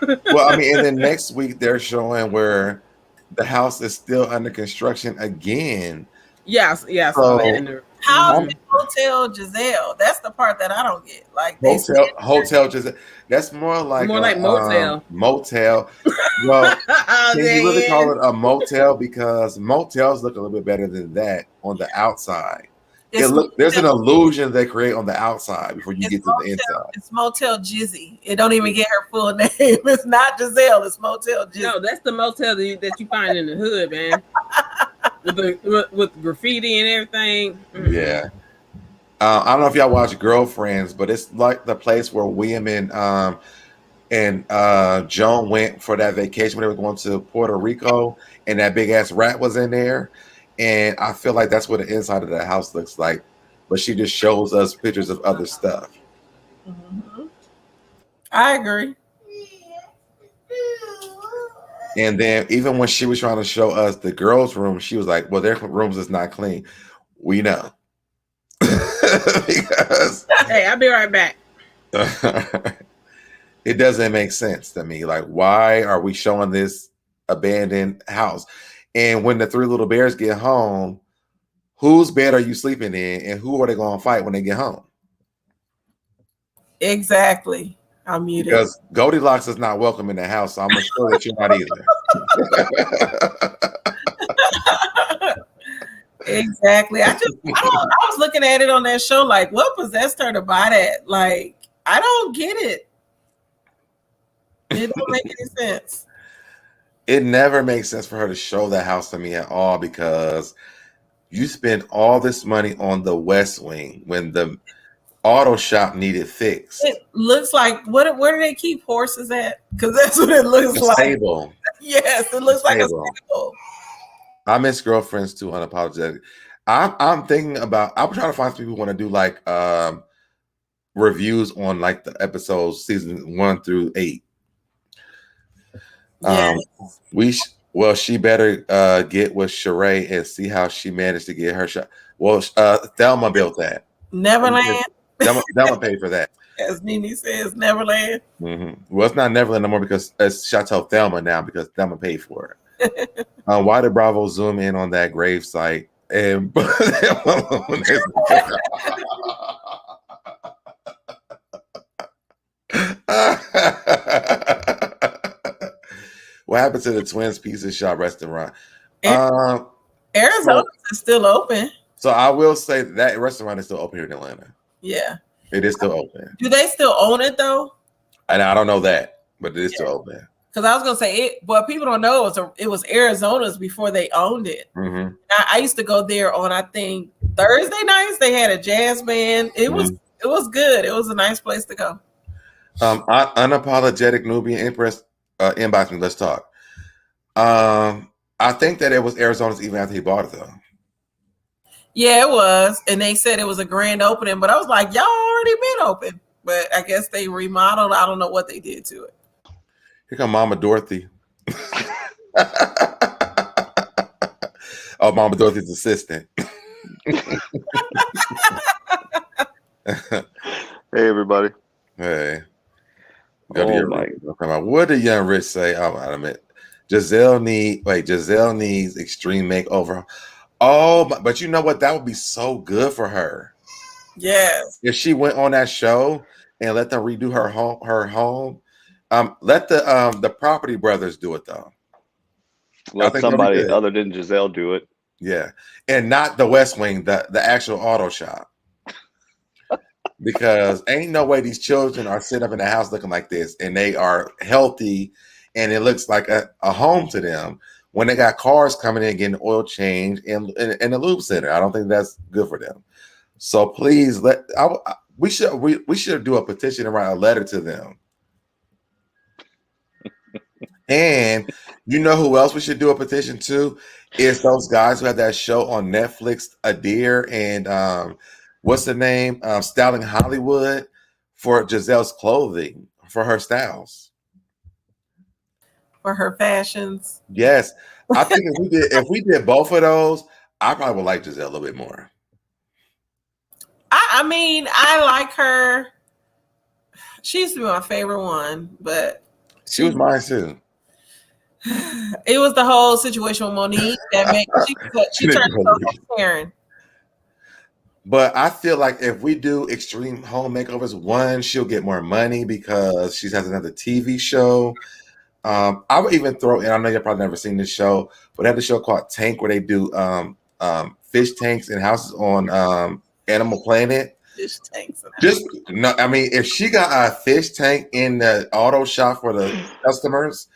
S2: Well, I mean, and then next week they're showing where the house is still under construction again.
S3: Yes. So,
S4: how Hotel Gizelle? That's the part that I don't get. Like
S2: Hotel Gizelle. That's more like
S3: motel.
S2: Motel. Well, can you really call it a motel? Because motels look a little bit better than that on the outside. There's an illusion they create on the outside before you get to the inside. It's
S4: Motel Jizzy. It don't even get her full name. It's not Gizelle. It's Motel Jizzy.
S3: No, that's the motel that you find in the hood, man. with graffiti and everything.
S2: Yeah. I don't know if y'all watch Girlfriends, but it's like the place where William and Joan went for that vacation when they were going to Puerto Rico, and that big ass rat was in there. And I feel like that's what the inside of the house looks like. But she just shows us pictures of other stuff.
S4: Mm-hmm. I agree.
S2: And then even when she was trying to show us the girls' room, she was like, well, their rooms is not clean. We know. Because
S3: hey, I'll be right back.
S2: It doesn't make sense to me. Like, why are we showing this abandoned house? And when the three little bears get home, whose bed are you sleeping in, and who are they going to fight when they get home?
S4: Exactly. I'm muted.
S2: Because Goldilocks is not welcome in the house, so I'm sure that you're not
S4: either. Exactly. I was looking at it on that show like, what possessed her to buy that? Like, I don't get it. It don't make any sense.
S2: It never makes sense for her to show that house to me at all, because you spend all this money on the West Wing when the auto shop needed fixed.
S4: It looks like where do they keep horses at? Because that's what it looks like.
S2: Stable.
S4: Yes, it looks like a stable.
S2: I miss Girlfriends too, unapologetic. I'm thinking about. I'm trying to find people who want to do like reviews on like the episodes season 1 through 8. Yes. She better get with Sheree and see how she managed to get her shot. Well, Thelma built that.
S4: Neverland.
S2: Thelma paid for that.
S4: As Nene says, Neverland.
S2: Mm-hmm. Well, it's not Neverland no more because it's Chateau Thelma now because Thelma paid for it. Why did Bravo zoom in on that grave site? And What happened to the Twins Pizza Shop restaurant?
S4: Arizona is still open.
S2: So I will say that restaurant is still open here in Atlanta.
S4: Yeah.
S2: It is still open.
S4: Do they still own it though?
S2: And I don't know that, but it is still open.
S4: Because I was gonna say it, but people don't know it was Arizona's before they owned it.
S2: Mm-hmm.
S4: I used to go there on I think Thursday nights. They had a jazz band. It was good. It was a nice place to go.
S2: Unapologetic Nubian Empress inbox me. Let's talk. I think that it was Arizona's even after he bought it though.
S4: Yeah, it was, and they said it was a grand opening, but I was like, y'all already been open. But I guess they remodeled. I don't know what they did to it.
S2: Here come Mama Dorothy. Oh, Mama Dorothy's assistant.
S5: Hey, everybody.
S2: Hey.
S5: Oh,
S2: what did Young Rich say? Oh, I admit. Gizelle needs extreme makeover. Oh, but you know what? That would be so good for her.
S4: Yes.
S2: If she went on that show and let them redo her home. Let the Property Brothers do it though.
S5: Let somebody other than Gizelle do it.
S2: Yeah, and not the West Wing, the actual auto shop. Because ain't no way these children are sitting up in the house looking like this, and they are healthy, and it looks like a home to them when they got cars coming in getting oil change in the lube center. I don't think that's good for them. So please we should do a petition and write a letter to them. And you know who else we should do a petition to is those guys who had that show on Netflix, Adair and what's the name? Styling Hollywood for Giselle's clothing, for her styles.
S4: For her fashions.
S2: Yes. I think if we did both of those, I probably would like Gizelle a little bit more.
S4: I mean, I like her. She used to be my favorite one, but
S2: she was mine too.
S4: It was the whole situation with Monique that made she turned so Karen.
S2: But I feel like if we do extreme home makeovers, one, she'll get more money because she has another TV show. I would even throw in, I know you've probably never seen this show, but they have a show called Tank where they do fish tanks in houses on Animal Planet.
S4: Fish tanks.
S2: If she got a fish tank in the auto shop for the customers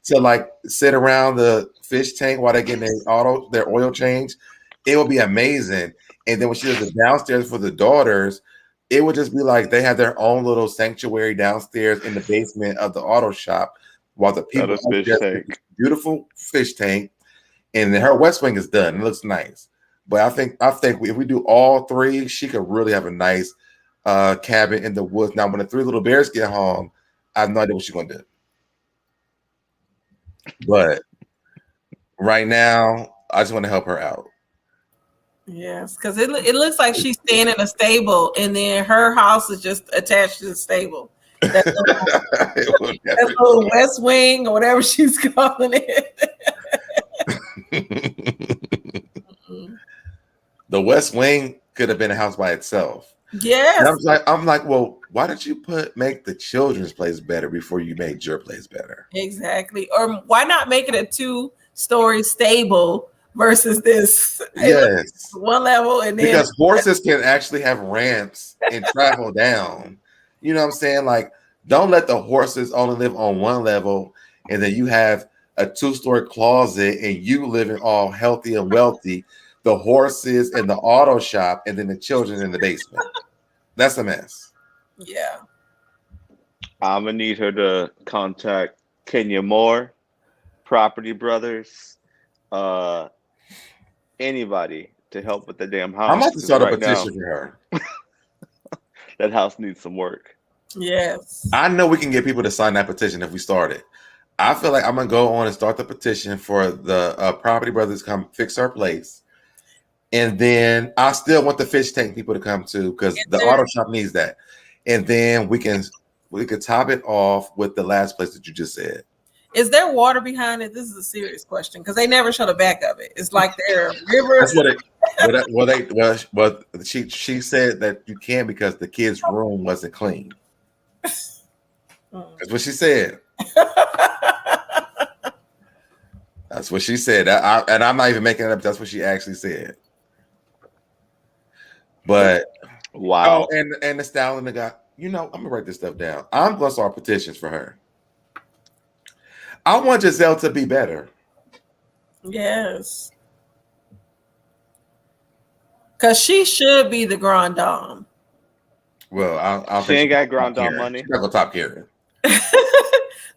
S2: to like sit around the fish tank while they're getting their oil change, it would be amazing. And then when she does the downstairs for the daughters, it would just be like they have their own little sanctuary downstairs in the basement of the auto shop while the people beautiful fish tank, and then her West Wing is done. It looks nice. But I think if we do all three, she could really have a nice cabin in the woods. Now, when the three little bears get home, I have no idea what she's gonna do. But right now, I just want to help her out.
S4: Yes, because it looks like she's staying in a stable, and then her house is just attached to the stable. That little West Wing or whatever she's calling it.
S2: The West Wing could have been a house by itself.
S4: Yes.
S2: And I'm like, well, why did you make the children's place better before you made your place better?
S4: Exactly. Or why not make it a 2-story stable versus this?
S2: Yes.
S4: One level, and then
S2: because horses can actually have ramps and travel down. You know what I'm saying? Like, don't let the horses only live on one level, and then you have a 2-story closet, and you living all healthy and wealthy. The horses in the auto shop, and then the children in the basement. That's a mess.
S4: Yeah.
S5: I'm gonna need her to contact Kenya Moore, Property Brothers, anybody to help with the damn house.
S2: I'm about to start a petition for her.
S5: That house needs some work.
S4: Yes.
S2: I know we can get people to sign that petition if we start it. I feel like I'm gonna go on and start the petition for the Property Brothers to come fix our place. And then I still want the fish tank people to come too, because the auto shop needs that. And then we could top it off with the last place that you just said.
S4: Is there water behind it? This is a serious question because they never show the back of it. It's like there are rivers.
S2: She said that you can because the kids' room wasn't clean. That's what she said. That's what she said. And I'm not even making it up. That's what she actually said. But
S5: Wow.
S2: and the styling the guy. I'm gonna write this stuff down. I'm gonna start petitions for her. I want Gizelle to be better.
S4: Yes. Because she should be the grand dame.
S2: Well, I'll
S5: she ain't got grand dame money.
S2: She's not gonna top Karen.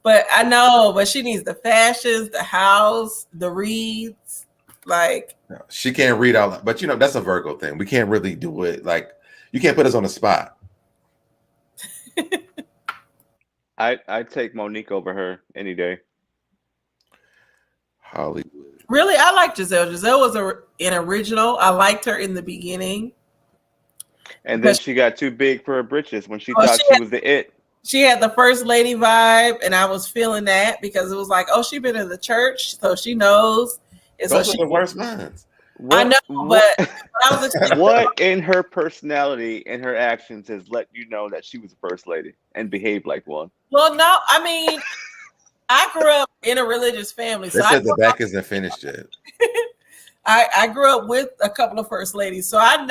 S4: But I know, but she needs the fashions, the house, the reads. Like,
S2: no, she can't read out, but that's a Virgo thing. We can't really do it. Like, you can't put us on the spot.
S5: I'd take Monique over her any day.
S2: Hollywood.
S4: Really, I like Gizelle. Gizelle was an original. I liked her in the beginning.
S5: And then she got too big for her britches when she thought she was the it.
S4: She had the first lady vibe, and I was feeling that because it was like, oh, she's been in the church, so she knows. And
S2: those
S4: so
S2: are the worst ones.
S4: I know, but I was expecting
S5: what in her personality and her actions has let you know that she was a first lady and behaved like one?
S4: Well, no, I mean, I grew up in a religious family.
S2: They said the back isn't finished yet.
S4: I grew up with a couple of first ladies, so I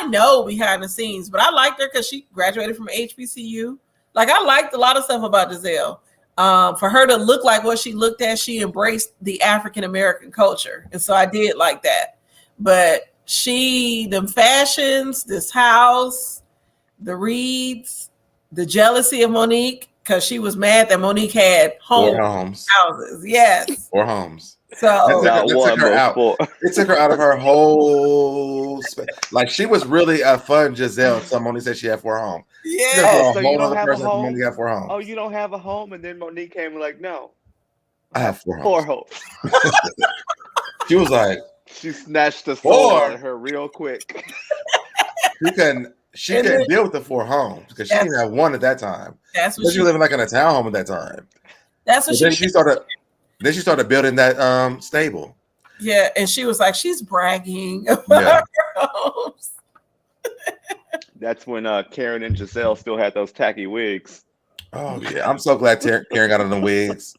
S4: know behind the scenes, but I liked her because she graduated from HBCU. Like, I liked a lot of stuff about Gizelle. For her to look like what she looked at, she embraced the African American culture, and so I did like that. But them fashions, this house, the reads, the jealousy of Monique, because she was mad that Monique had houses. Yes.
S2: Or homes.
S4: So
S2: it took her out of her whole like she was really a fun Gizelle. Somebody said she had 4 homes.
S4: Yeah.
S5: So you don't have a home.
S2: Monique had 4 homes.
S5: Oh, you don't have a home, and then Monique came and like, no,
S2: I have 4 homes.
S5: 4 homes.
S2: She was like,
S5: she snatched the soul out of her real quick.
S2: She couldn't deal with the 4 homes because she didn't have 1 at that time.
S4: That's what
S2: she was living like in a townhome at that time.
S4: That's what
S2: she started. Then she started building that stable.
S4: Yeah, and she was like, she's bragging about her homes.
S5: That's when Karen and Gizelle still had those tacky wigs.
S2: Oh yeah, I'm so glad Karen got on the wigs.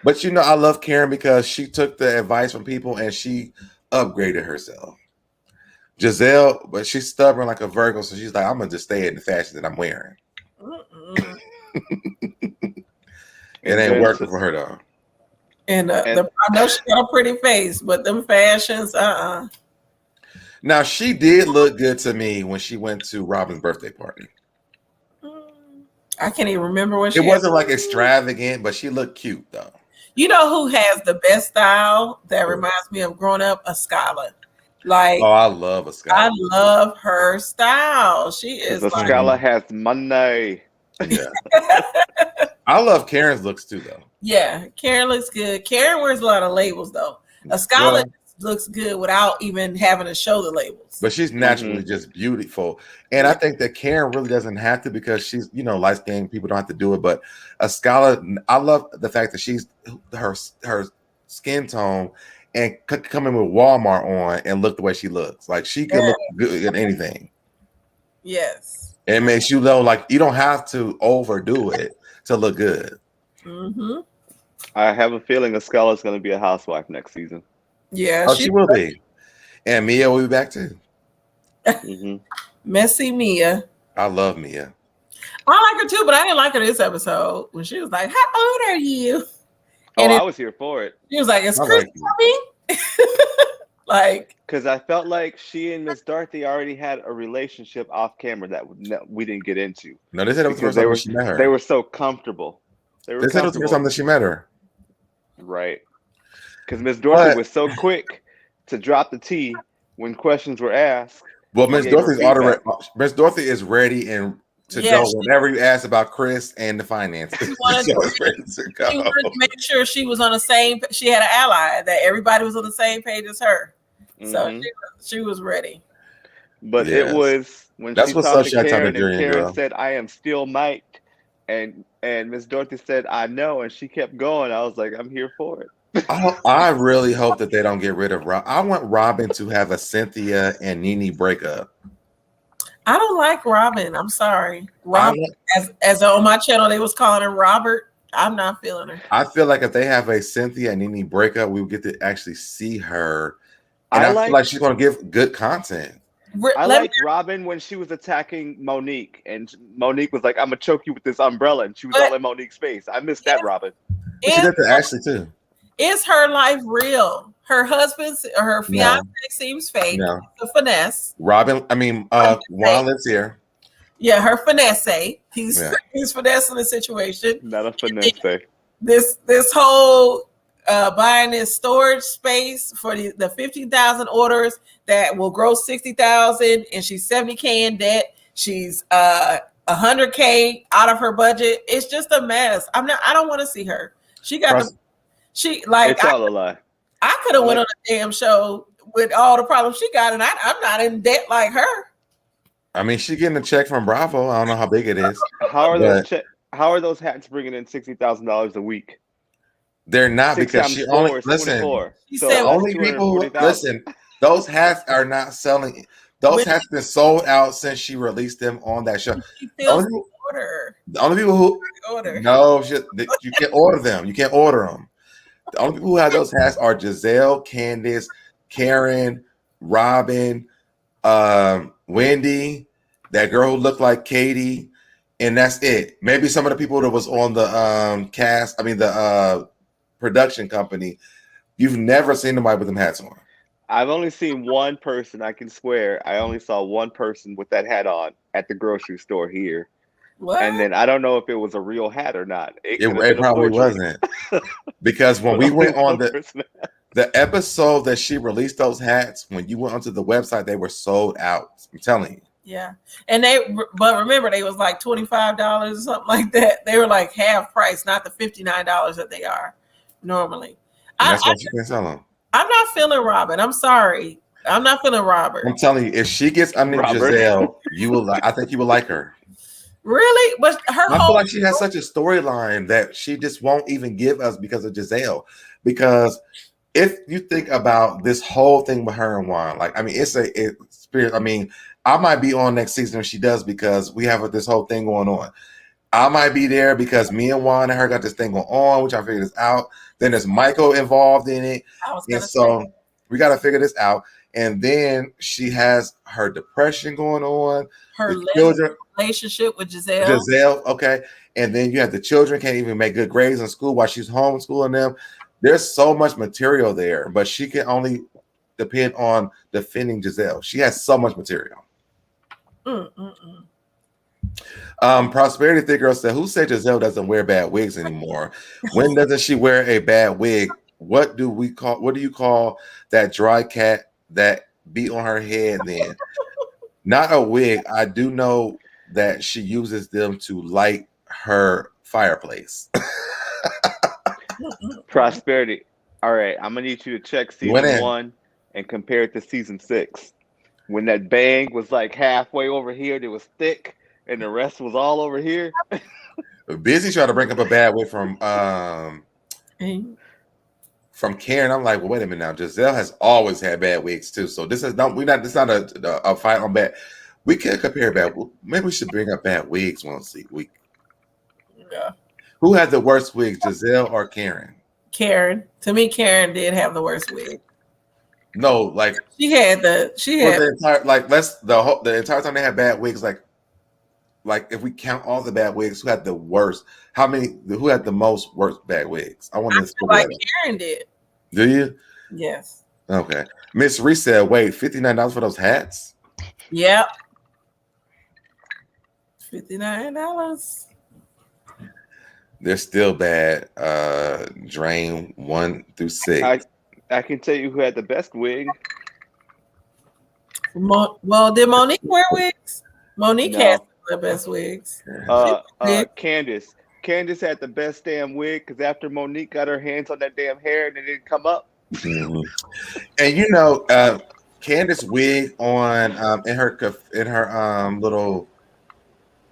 S2: But I love Karen because she took the advice from people and she upgraded herself. Gizelle, but she's stubborn like a Virgo, so she's like, I'm gonna just stay in the fashion that I'm wearing. It ain't working for her though.
S4: And I know she got a pretty face, but them fashions,
S2: Now she did look good to me when she went to Robyn's birthday party.
S4: I can't even remember what
S2: it wasn't like extravagant, but she looked cute though.
S4: You know who has the best style that reminds me of growing up? A Scala. Like,
S2: I love a Scala.
S4: I love her style. She is.
S5: The Scala has money.
S2: Yeah. I love Karen's looks too, though.
S4: Yeah, Karen looks good. Karen wears a lot of labels, though. A Scala looks good without even having to show the labels.
S2: But she's naturally just beautiful. And I think that Karen really doesn't have to because she's, light-skinned. People don't have to do it. But a Scala, I love the fact that she's her skin tone and come in with Walmart on and look the way she looks. Like she can look good in anything.
S4: Yes.
S2: And it makes you know, like you don't have to overdo it to look good.
S4: Mm-hmm.
S5: I have a feeling Scala's going to be a housewife next season.
S4: Yeah,
S2: she will be. And Mia will be back too.
S4: Messy Mia.
S2: I love Mia.
S4: I like her too, but I didn't like her this episode when she was like, "How old are you?"
S5: And I was here for it.
S4: She was like, "It's Chris coming?" Like,
S5: because I felt like she and Miss Dorothy already had a relationship off camera that we didn't get into.
S2: No, they said it was the first time that she met her.
S5: They were so comfortable.
S2: They said it was the first time that she met her.
S5: Right. Because Miss Dorothy was so quick to drop the tea when questions were asked.
S2: Well, Miss Dorothy is ready and to go whenever you ask about Chris and the finances.
S4: She wanted to make sure she was on the same. She had an ally that everybody was on the same page as her. So she was ready.
S5: But it was when she talked to Karen, and Karen said, "I am still mic'd," and Miss Dorothy said, "I know," and she kept going. I was like, "I'm here for it."
S2: I really hope that they don't get rid of Robyn. I want Robyn to have a Cynthia and Nene breakup.
S4: I don't like Robyn. I'm sorry. Robyn, as on my channel, they was calling her Robert. I'm not feeling her.
S2: I feel like if they have a Cynthia and Nene breakup, we will get to actually see her. And I feel like she's going to give good content.
S5: I liked Robyn when she was attacking Monique, and Monique was like, "I'm gonna choke you with this umbrella," and she was all in Monique's face. I missed that, Robyn.
S2: She did to Ashley too.
S4: Is her life real? Her husband's or her fiance seems fake.
S2: No.
S4: The finesse.
S2: Robyn, Juan lives here.
S4: Yeah, her finesse. He's finessing the situation.
S5: Not a finesse.
S4: This whole buying this storage space for the 15,000 orders that will gross 60,000, and she's 70K in debt. She's 100K out of her budget. It's just a mess. I don't want to see her. It's
S5: all a lie.
S4: I could have went on a damn show with all the problems she got, and I'm not in debt like her.
S2: I mean, she's getting a check from Bravo. I don't know how big it is.
S5: How are those hats bringing in $60,000 a week?
S2: They're not, because she only listen. So only people who listen. Those hats are not selling. Those hats been sold out since she released them on that show. The only people who you can't order them. You can't order them. The only people who have those hats are Gizelle, Candace, Karen, Robyn, Wendy, that girl who looked like Katie, and that's it. Maybe some of the people that was on the the production company. You've never seen nobody with them hats on.
S5: I've only seen one person. I can swear I only saw one person with that hat on at the grocery store here. What? And then I don't know if it was a real hat or not.
S2: It probably wasn't. Because when we went on the episode that she released those hats, when you went onto the website, they were sold out. I'm telling you.
S4: Yeah. And but remember, they was like $25 or something like that. They were like half price, not the $59 that they are normally.
S2: And that's why she can sell them.
S4: I'm not feeling Robyn. I'm sorry. I'm not feeling Robyn.
S2: I'm telling you, if she gets Gizelle, you will. I think you will like her.
S4: Really? But I
S2: feel like she has such a storyline that she just won't even give us because of Gizelle. Because if you think about this whole thing with her and Juan, it's a spirit. I mean, I might be on next season if she does, because we have this whole thing going on. I might be there because me and Juan and her got this thing going on, which I figured this out. Then there's Michael involved in it. And so we got to figure this out. And then she has her depression going on.
S4: Her relationship with
S2: Gizelle, okay. And then you have the children can't even make good grades in school while she's homeschooling them. There's so much material there, but she can only depend on defending Gizelle. She has so much material. Prosperity Thick Girl said, "Who said Gizelle doesn't wear bad wigs anymore? When doesn't she wear a bad wig? What do you call that dry cat that be on her head then? Not a wig. I do know that she uses them to light her fireplace."
S5: Prosperity. All right, I'm gonna need you to check season 1 and compare it to season 6. When that bang was like halfway over here, it was thick, and the rest was all over here.
S2: Busy trying to bring up a bad wig from Karen. I'm like, well, wait a minute now. Gizelle has always had bad wigs too. So this is not. It's not a fight on bad. We can compare bad. Maybe we should bring up bad wigs once a week.
S4: Yeah.
S2: Who had the worst wig, Gizelle or Karen?
S4: Karen. To me, Karen did have the worst wig.
S2: No, like
S4: the
S2: entire time they had bad wigs. Like if we count all the bad wigs, who had the worst? Who had the most worst bad wigs? I want to
S4: like Karen did.
S2: Do you?
S4: Yes.
S2: Okay. Miss Reese said, "Wait, $59 for those hats?"
S4: Yep. $59.
S2: They're still bad. Drain 1 through 6.
S5: I can tell you who had the best wig.
S4: Well, did Monique wear wigs? Monique has the best wigs.
S5: Candice. Candice had the best damn wig because after Monique got her hands on that damn hair and it didn't come up.
S2: Mm-hmm. And Candice wig on in her little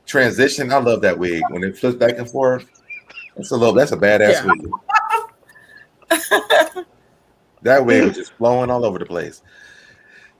S2: transition. I love that wig when it flips back and forth. That's a badass wig. That wig was just flowing all over the place.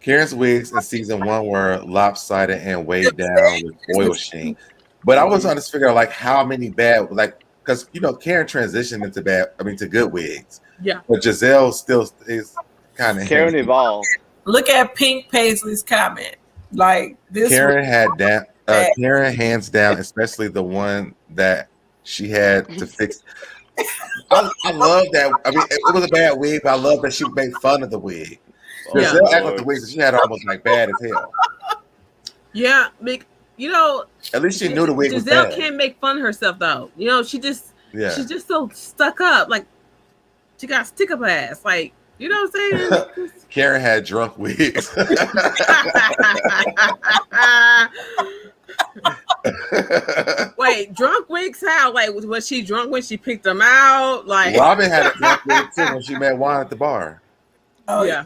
S2: Karen's wigs in season 1 were lopsided and weighed down with oil sheen. But I was trying to figure out how many bad, because because Karen transitioned to good wigs.
S3: Yeah.
S2: But Gizelle still is kind of
S5: Karen evolved.
S4: Look at Pink Paisley's comment. Like this.
S2: Karen had that. Karen hands down, especially the one that she had to fix. I love that. I mean, it was a bad wig, but I love that she made fun of the wig. Gizelle acted like the wig that she had almost like bad as hell.
S3: Yeah,
S2: at least she knew the wig was
S3: Gizelle
S2: bad.
S3: can't make fun of herself though. She's just so stuck up. Like she got stick up ass. Like what I'm saying?
S2: Karen had drunk wigs.
S3: Wait, drunk wigs? How? Like was she drunk when she picked them out? Like
S2: Robyn had a drunk wig too when she met Juan at the bar.
S4: Oh
S3: yeah.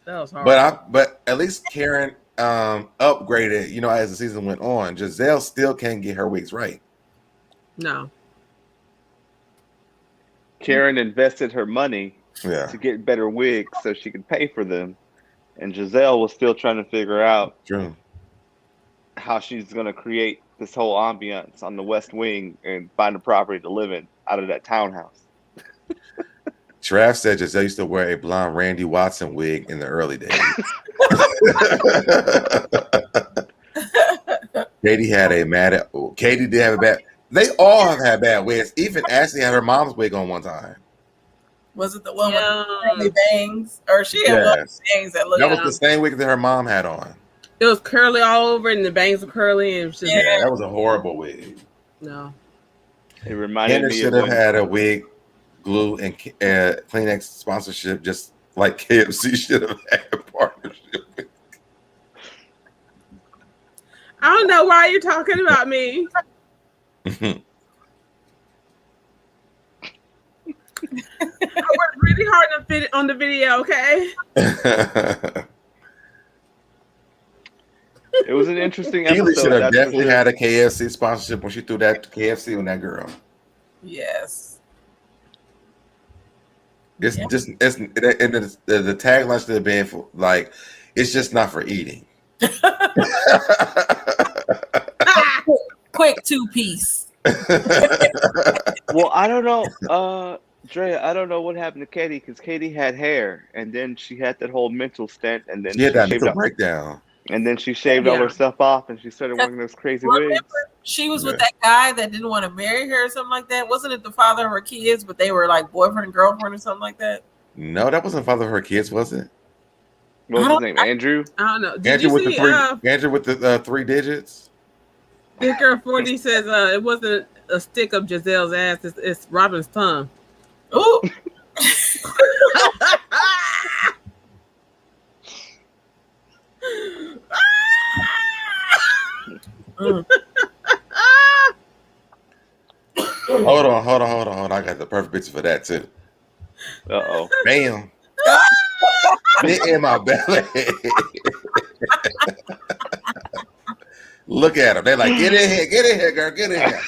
S3: That was hard.
S2: But at least Karen upgraded, as the season went on. Gizelle still can't get her wigs right.
S3: No.
S5: Karen invested her money
S2: to
S5: get better wigs so she could pay for them. And Gizelle was still trying to figure out how she's going to create this whole ambiance on the West Wing and find a property to live in out of that townhouse.
S2: Trav said Gizelle used to wear a blonde Randy Watson wig in the early days. Katie did have a bad. They all have had bad wigs. Even Ashley had her mom's wig on one time.
S4: Was it the one with the bangs? Or she had one with bangs that looked
S2: That was the same wig that her mom had on.
S3: It was curly all over and the bangs were curly and just
S2: that was a horrible wig.
S3: No.
S5: It reminded me
S2: should have had a wig, glue, and Kleenex sponsorship, just like KFC should have had a partnership.
S3: I don't know why you're talking about me. I worked really hard on the video, okay?
S5: It was an interesting
S2: Keely
S5: episode.
S2: should have definitely had a KFC sponsorship when she threw that KFC on that girl.
S4: Yes.
S2: It's just the tagline should have been for like, it's just not for eating.
S4: Quick 2-piece.
S5: Well, I don't know, Drea. I don't know what happened to Katie because Katie had hair, and then she had that whole mental stent, and then
S2: she had that mental breakdown.
S5: And then she shaved all her stuff off, and she started wearing those crazy wigs.
S4: She was with that guy that didn't want to marry her or something like that. Wasn't it the father of her kids, but they were like boyfriend and girlfriend or something like that?
S2: No, that wasn't the father of her kids, was it?
S5: What was his name? Andrew?
S3: I don't know.
S2: Andrew with the 3 digits?
S3: This girl 40 says it wasn't a stick up Gizelle's ass. It's Robyn's tongue.
S4: Ooh.
S2: Hold on. I got the perfect picture for that too.
S5: Uh-oh.
S2: Bam. It in my belly. Look at them. They're like, get in here, girl, get in here.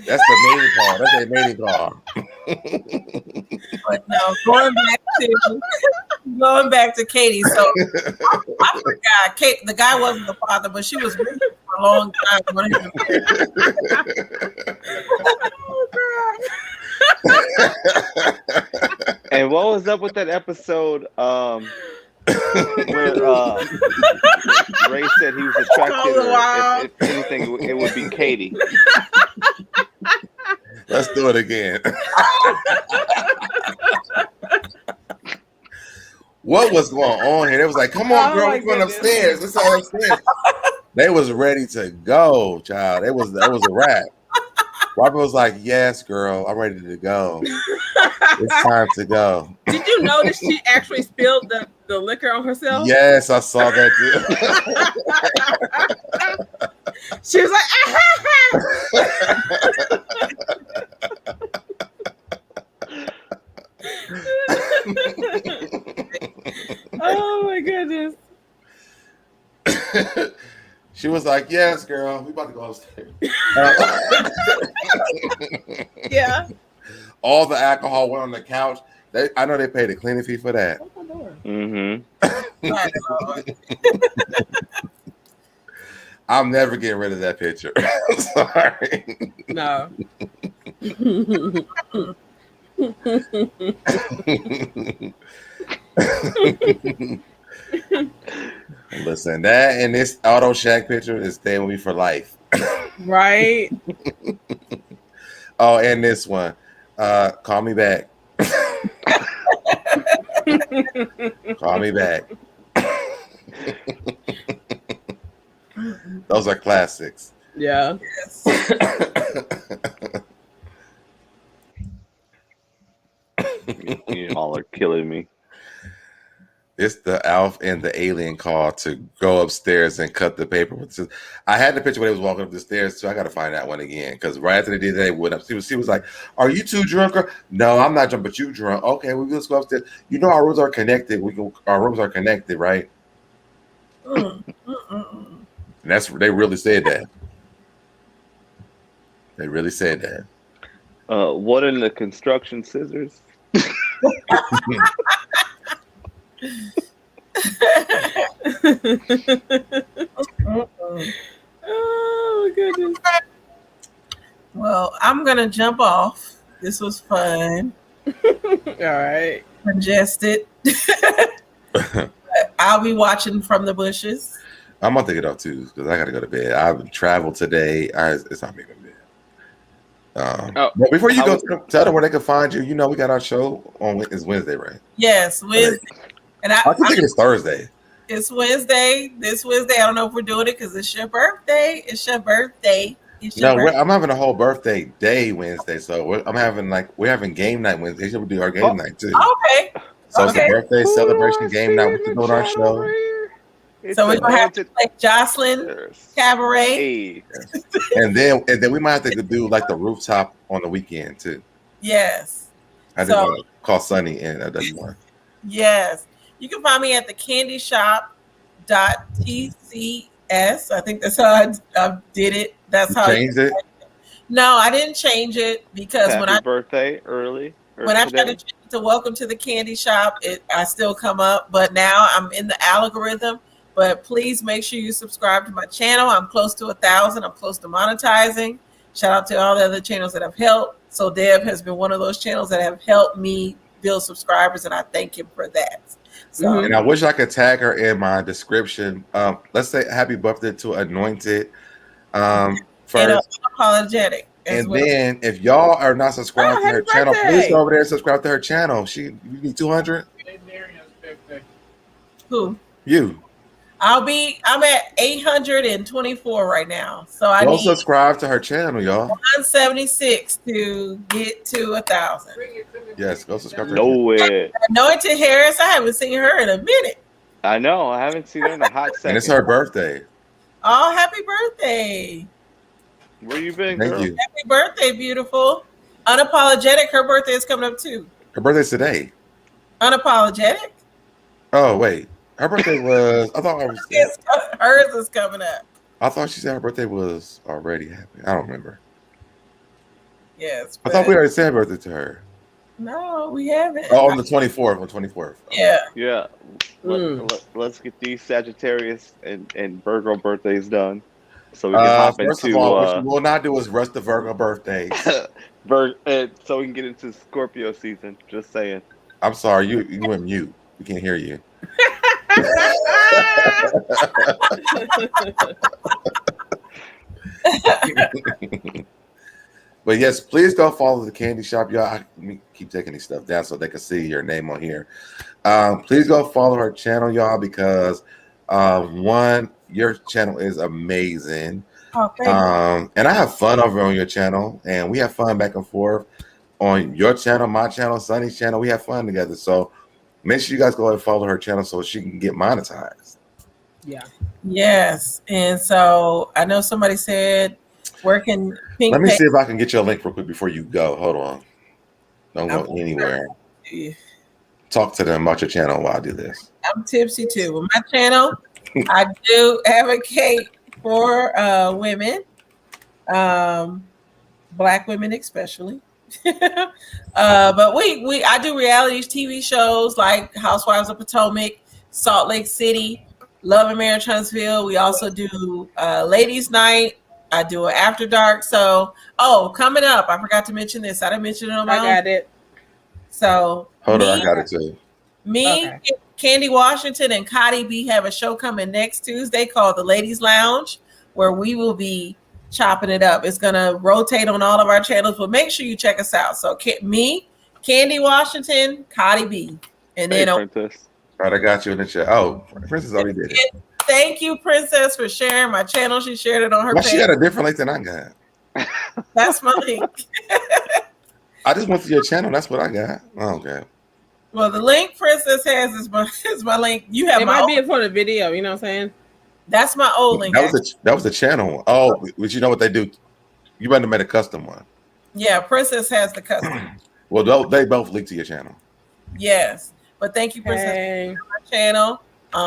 S2: That's the mating call. That's their mating call.
S4: But no, going back to Katie. So I forgot. The guy wasn't the father, but she was with him for a long time.
S5: And what was up with that episode where Ray said he was attracted to her? If anything, it would be Katie.
S2: Let's do it again. What was going on here? They was like, come on, girl, we're going upstairs. Let's go upstairs. They was ready to go, child. It was a wrap. Robyn was like, yes, girl, I'm ready to go. It's time to go.
S3: Did you notice she actually spilled the liquor on herself?
S2: Yes, I saw that too.
S3: She was like, oh my goodness.
S2: She was like, yes, girl, we about to go upstairs.
S3: Yeah.
S2: All the alcohol went on the couch. I know they paid a cleaning fee for that.
S5: Mm-hmm.
S2: I'm never getting rid of that picture. Sorry.
S3: No.
S2: Listen, that and this Auto Shack picture is staying with me for life.
S3: Right.
S2: Oh, and this one. Call me back. Call me back. Those are classics.
S3: Yeah.
S5: You all are killing me.
S2: It's the Alf and the alien call to go upstairs and cut the paper. I had the picture when they was walking up the stairs, so I got to find that one again. Because right after they did that, they went up. She was like, "Are you too drunk?" No, I'm not drunk, but you drunk. Okay, we just go upstairs. You know our rooms are connected. Our rooms are connected, right? And that's they really said that. They really said that.
S5: What in the construction scissors?
S3: Oh goodness.
S4: Well, I'm gonna jump off. This was fun.
S3: All right.
S4: Congested. I'll be watching from the bushes.
S2: I'm gonna take it off too because I gotta go to bed. I've traveled today. It's not making bed. But before you go, tell them where they can find you. You know, we got our show on is Wednesday, right?
S4: Yes, Wednesday. And
S2: I think it's Thursday.
S4: It's Wednesday. This Wednesday, I don't know if we're doing it because it's your birthday. It's your birthday.
S2: I'm having a whole birthday day Wednesday, so we're having game night Wednesday. So we do our game night too.
S4: Okay.
S2: So it's a birthday celebration game night. We can go to our show.
S4: So we're gonna have to play Jocelyn Cabaret.
S2: Yes. and then we might have to do like the rooftop on the weekend too.
S4: Yes.
S2: I did call Sunny and that one.
S4: Yes. You can find me at the candyshop.tcs. I think that's how I did it. That's how
S2: changed it.
S4: No, I didn't change it because when I
S5: birthday early.
S4: When I tried to change it to welcome to the candy shop, I still come up. But now I'm in the algorithm. But please make sure you subscribe to my channel. I'm close to 1,000. I'm close to monetizing. Shout out to all the other channels that have helped. So Deb has been one of those channels that have helped me build subscribers, and I thank him for that. So,
S2: and I wish I could tag her in my description. Let's say happy birthday to Anointed. First,
S4: and unapologetic.
S2: And then if y'all are not subscribed to her channel, please go over there and subscribe to her channel. You need 200.
S4: Who?
S2: You.
S4: I'm at 824 right now. So I
S2: go
S4: need
S2: subscribe to her channel, y'all.
S4: 176 to get to 1,000.
S2: Yes, go subscribe to her.
S5: No way.
S4: Anointed Harris, I haven't seen her in a minute.
S5: I know. I haven't seen her in a hot second.
S2: And it's her birthday.
S4: Oh, happy birthday.
S5: Where you been,
S2: Thank
S5: girl?
S2: you.
S4: Happy birthday, beautiful. Unapologetic, her birthday is coming up too.
S2: Her birthday's today.
S4: Unapologetic?
S2: Oh, wait. Her birthday was, I thought
S4: hers is coming up.
S2: I thought she said her birthday was already happening. I don't remember.
S4: Yes.
S2: I thought we already said birthday to her.
S4: No, we haven't.
S2: Oh, on the 24th. On 24th.
S4: Yeah.
S5: Yeah. Let's get these Sagittarius and Virgo birthdays done. So we can hop
S2: first
S5: into.
S2: Of all, what we will not do is rush the Virgo birthdays.
S5: So we can get into Scorpio season. Just saying.
S2: I'm sorry, you went mute. We can't hear you. But yes, please go follow the candy shop, y'all. Let me keep taking these stuff down so they can see your name on here. Please go follow her channel, y'all, because your channel is amazing.
S4: Oh, thank you.
S2: And I have fun over on your channel, and we have fun back and forth on your channel, my channel, Sunny's channel. We have fun together. So make sure you guys go ahead and follow her channel so she can get monetized.
S3: Yeah.
S4: Yes. And so I know somebody said, where can Pink
S2: Let me see if I can get you a link real quick before you go. Hold on. Don't go anywhere. Talk to them about your channel while I do this.
S4: I'm tipsy too. With my channel, I do advocate for women, Black women especially. But I do reality TV shows like Housewives of Potomac, Salt Lake City, Love and Marriage Huntsville. We also do Ladies Night. I do an After Dark. So, coming up, I forgot to mention this. I didn't mention it on my own.
S3: I got it.
S4: So,
S2: hold on, I got it too.
S4: Candy Washington, and Cotty B have a show coming next Tuesday called The Ladies Lounge, where we will be chopping it up. It's going to rotate on all of our channels, but make sure you check us out. So, me, Candy Washington, Cotty B. And then
S5: Princess.
S2: All right, I got you in the chat. Oh, Princess already did it.
S4: Thank you, Princess, for sharing my channel. She shared it on her page.
S2: She got a different link than I got.
S4: That's my link.
S2: I just went to your channel. That's what I got. Oh, okay.
S4: Well, the link Princess has is my link. You have
S3: it might be for the video. You know what I'm saying?
S4: That's my old link.
S2: That was the channel. Oh, but you know what they do? You might have made a custom one.
S4: Yeah, Princess has the custom.
S2: Well, they both link to your channel.
S4: Yes, but thank you, Princess, for my channel.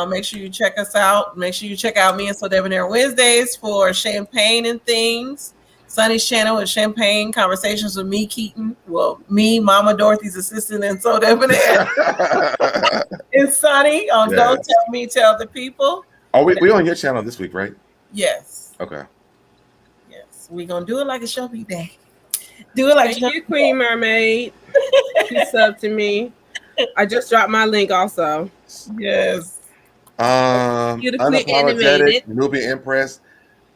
S4: Make sure you check us out. Make sure you check out me and SoDebNair Wednesdays for champagne and things. Sunny's channel with champagne conversations with me, Keaton. Well, me, Mama Dorothy's assistant, and SoDebNair. It's Sunny on Don't Tell Me, Tell the People.
S2: Oh, we on your channel this week, right?
S4: Yes.
S2: Okay.
S4: Yes, we're gonna do it like a shopping day. Do it like
S3: Thank you, Queen Mermaid. She subbed to me. I just dropped my link also.
S4: Yes.
S3: Beautifully
S2: Unapologetic,
S3: animated.
S2: Nubian Impress.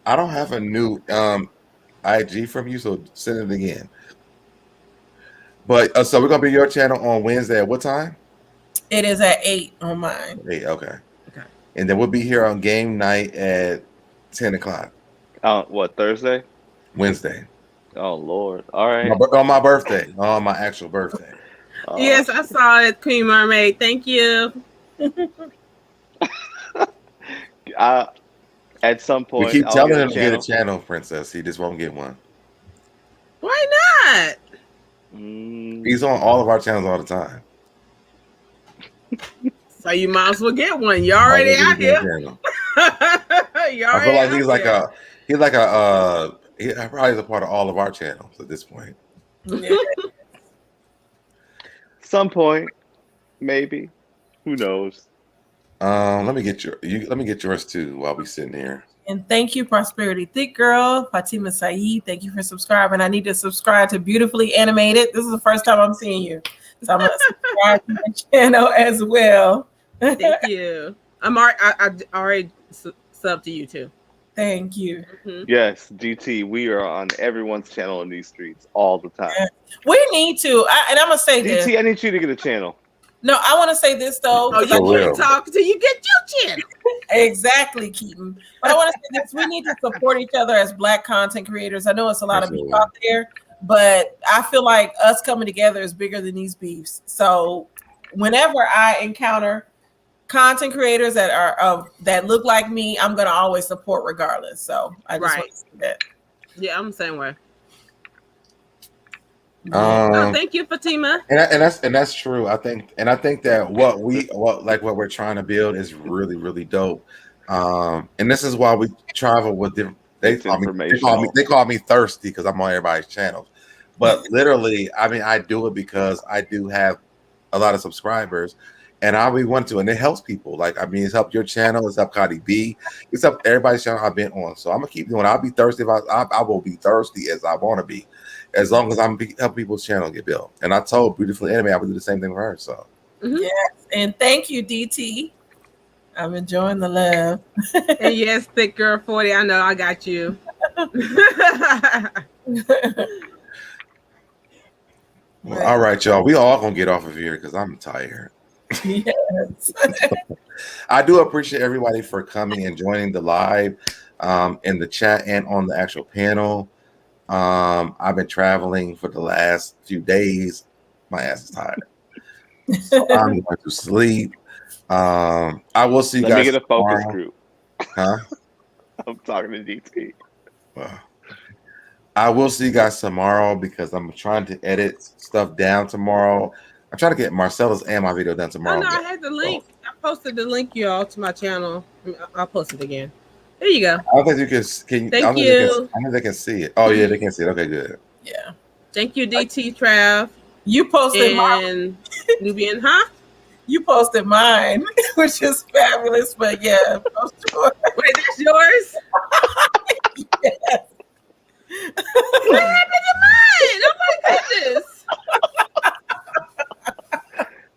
S2: I don't have a new IG from you, so send it again. But so we're gonna be your channel on Wednesday at what time?
S4: It is at 8 on mine.
S2: 8, okay. And then we'll be here on game night at 10 o'clock.
S5: What, Thursday?
S2: Wednesday.
S5: Oh, Lord. All right.
S2: On my birthday. On my actual birthday.
S3: Yes, I saw it, Queen Mermaid. Thank you.
S5: At some point,
S2: we keep telling him to get a channel, Princess. He just won't get one.
S3: Why not?
S2: He's on all of our channels all the time.
S3: So you might as well get one. You already out here.
S2: I feel like he's probably is a part of all of our channels at this point.
S4: Yeah.
S5: Some point, maybe. Who knows?
S2: Let me get yours too while we sitting here.
S4: And thank you, Prosperity Thick Girl, Fatima Saeed. Thank you for subscribing. I need to subscribe to Beautifully Animated. This is the first time I'm seeing you, so I'm gonna subscribe to my channel as well.
S3: Thank you. I already subbed to you too.
S4: Thank you.
S3: Mm-hmm.
S5: Yes, GT. We are on everyone's channel in these streets all the time.
S4: We need to, and I'm gonna say
S5: GT,
S4: this.
S5: I need you to get a channel.
S4: No, I want to say this though.
S3: Oh, you can't talk till you get your channel.
S4: Exactly, Keaton. But I want to say this: we need to support each other as Black content creators. I know it's a lot of beef out there, but I feel like us coming together is bigger than these beefs. So, whenever I encounter content creators that are that look like me, I'm gonna always support regardless. So I just want to say that.
S3: Yeah, I'm the same way. Thank you, Fatima.
S2: And that's true. I think that what we're trying to build is really, really dope. And this is why we travel with different. They call me thirsty because I'm on everybody's channels. But literally, I mean, I do it because I do have a lot of subscribers, and we want to, and it helps people. Like, I mean, it's helped your channel, it's helped Cardi B, it's helped everybody's channel I've been on. So I'm gonna keep doing it. I'll be thirsty if I will be thirsty as I want to be, as long as I'm helping people's channel get built. And I told Beautifully Anime I would do the same thing for her. So
S4: yes, and thank you, DT. I'm enjoying the love.
S3: And yes, Thick Girl 40. I know I got you.
S2: Well, all right, y'all. We all gonna get off of here because I'm tired.
S4: Yes.
S2: I do appreciate everybody for coming and joining the live, in the chat and on the actual panel. I've been traveling for the last few days. My ass is tired, so I'm going to sleep. I will see you guys.
S5: Let me get a focus
S2: tomorrow.
S5: group.
S2: Huh?
S5: I'm talking to DT.
S2: Well, I will see you guys tomorrow because I'm trying to edit stuff down tomorrow. I'm trying to get Marcella's and my video done tomorrow.
S3: Oh, no, I had the link. I posted the link, y'all, to my channel. I'll post it again. There you go.
S2: I don't think you can.
S3: Thank you.
S2: I think they can see it. Oh, yeah, they can see it. Okay, good.
S4: Yeah.
S3: Thank you, DT Trav.
S4: You posted
S3: and Nubian, huh?
S4: You posted mine, which is fabulous. But yeah, post yours.
S3: Wait, that's yours?
S4: Yes.
S3: What happened to mine? Oh my goodness.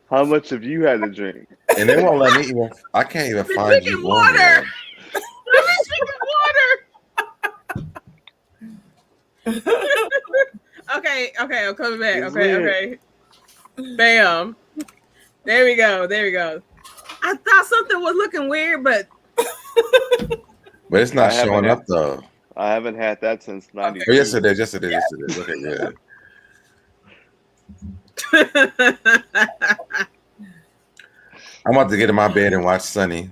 S5: How much have you had to drink?
S2: And they won't let me even. I can't even find you.
S3: Water. I've been drinking water. Okay, I'm coming back.
S5: It's
S3: Okay. Bam. There we go. I thought something was looking weird, but
S2: it's not showing up though.
S5: I haven't had that since '90.
S2: Oh, yes, it is. Okay, good. I'm about to get in my bed and watch Sunny.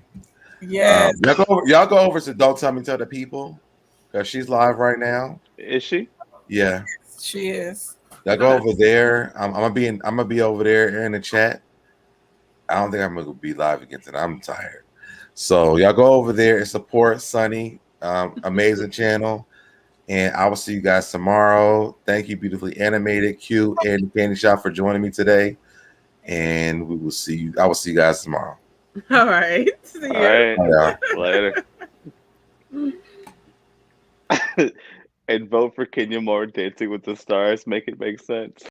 S4: Yeah.
S2: Y'all go over to Don't Tell Me Tell the People, because she's live right now.
S5: Is she?
S2: Yeah,
S4: she is.
S2: Y'all go over there. I'm gonna be over there in the chat. I don't think I'm gonna be live again tonight. I'm tired. So y'all go over there and support Sunny, amazing channel. And I will see you guys tomorrow. Thank you, beautifully animated, cute, and Candy Shop for joining me today. And we will see you. I will see you guys tomorrow.
S3: All right. See you.
S5: All right. Later. And vote for Kenya Moore, Dancing with the Stars. Make it make sense.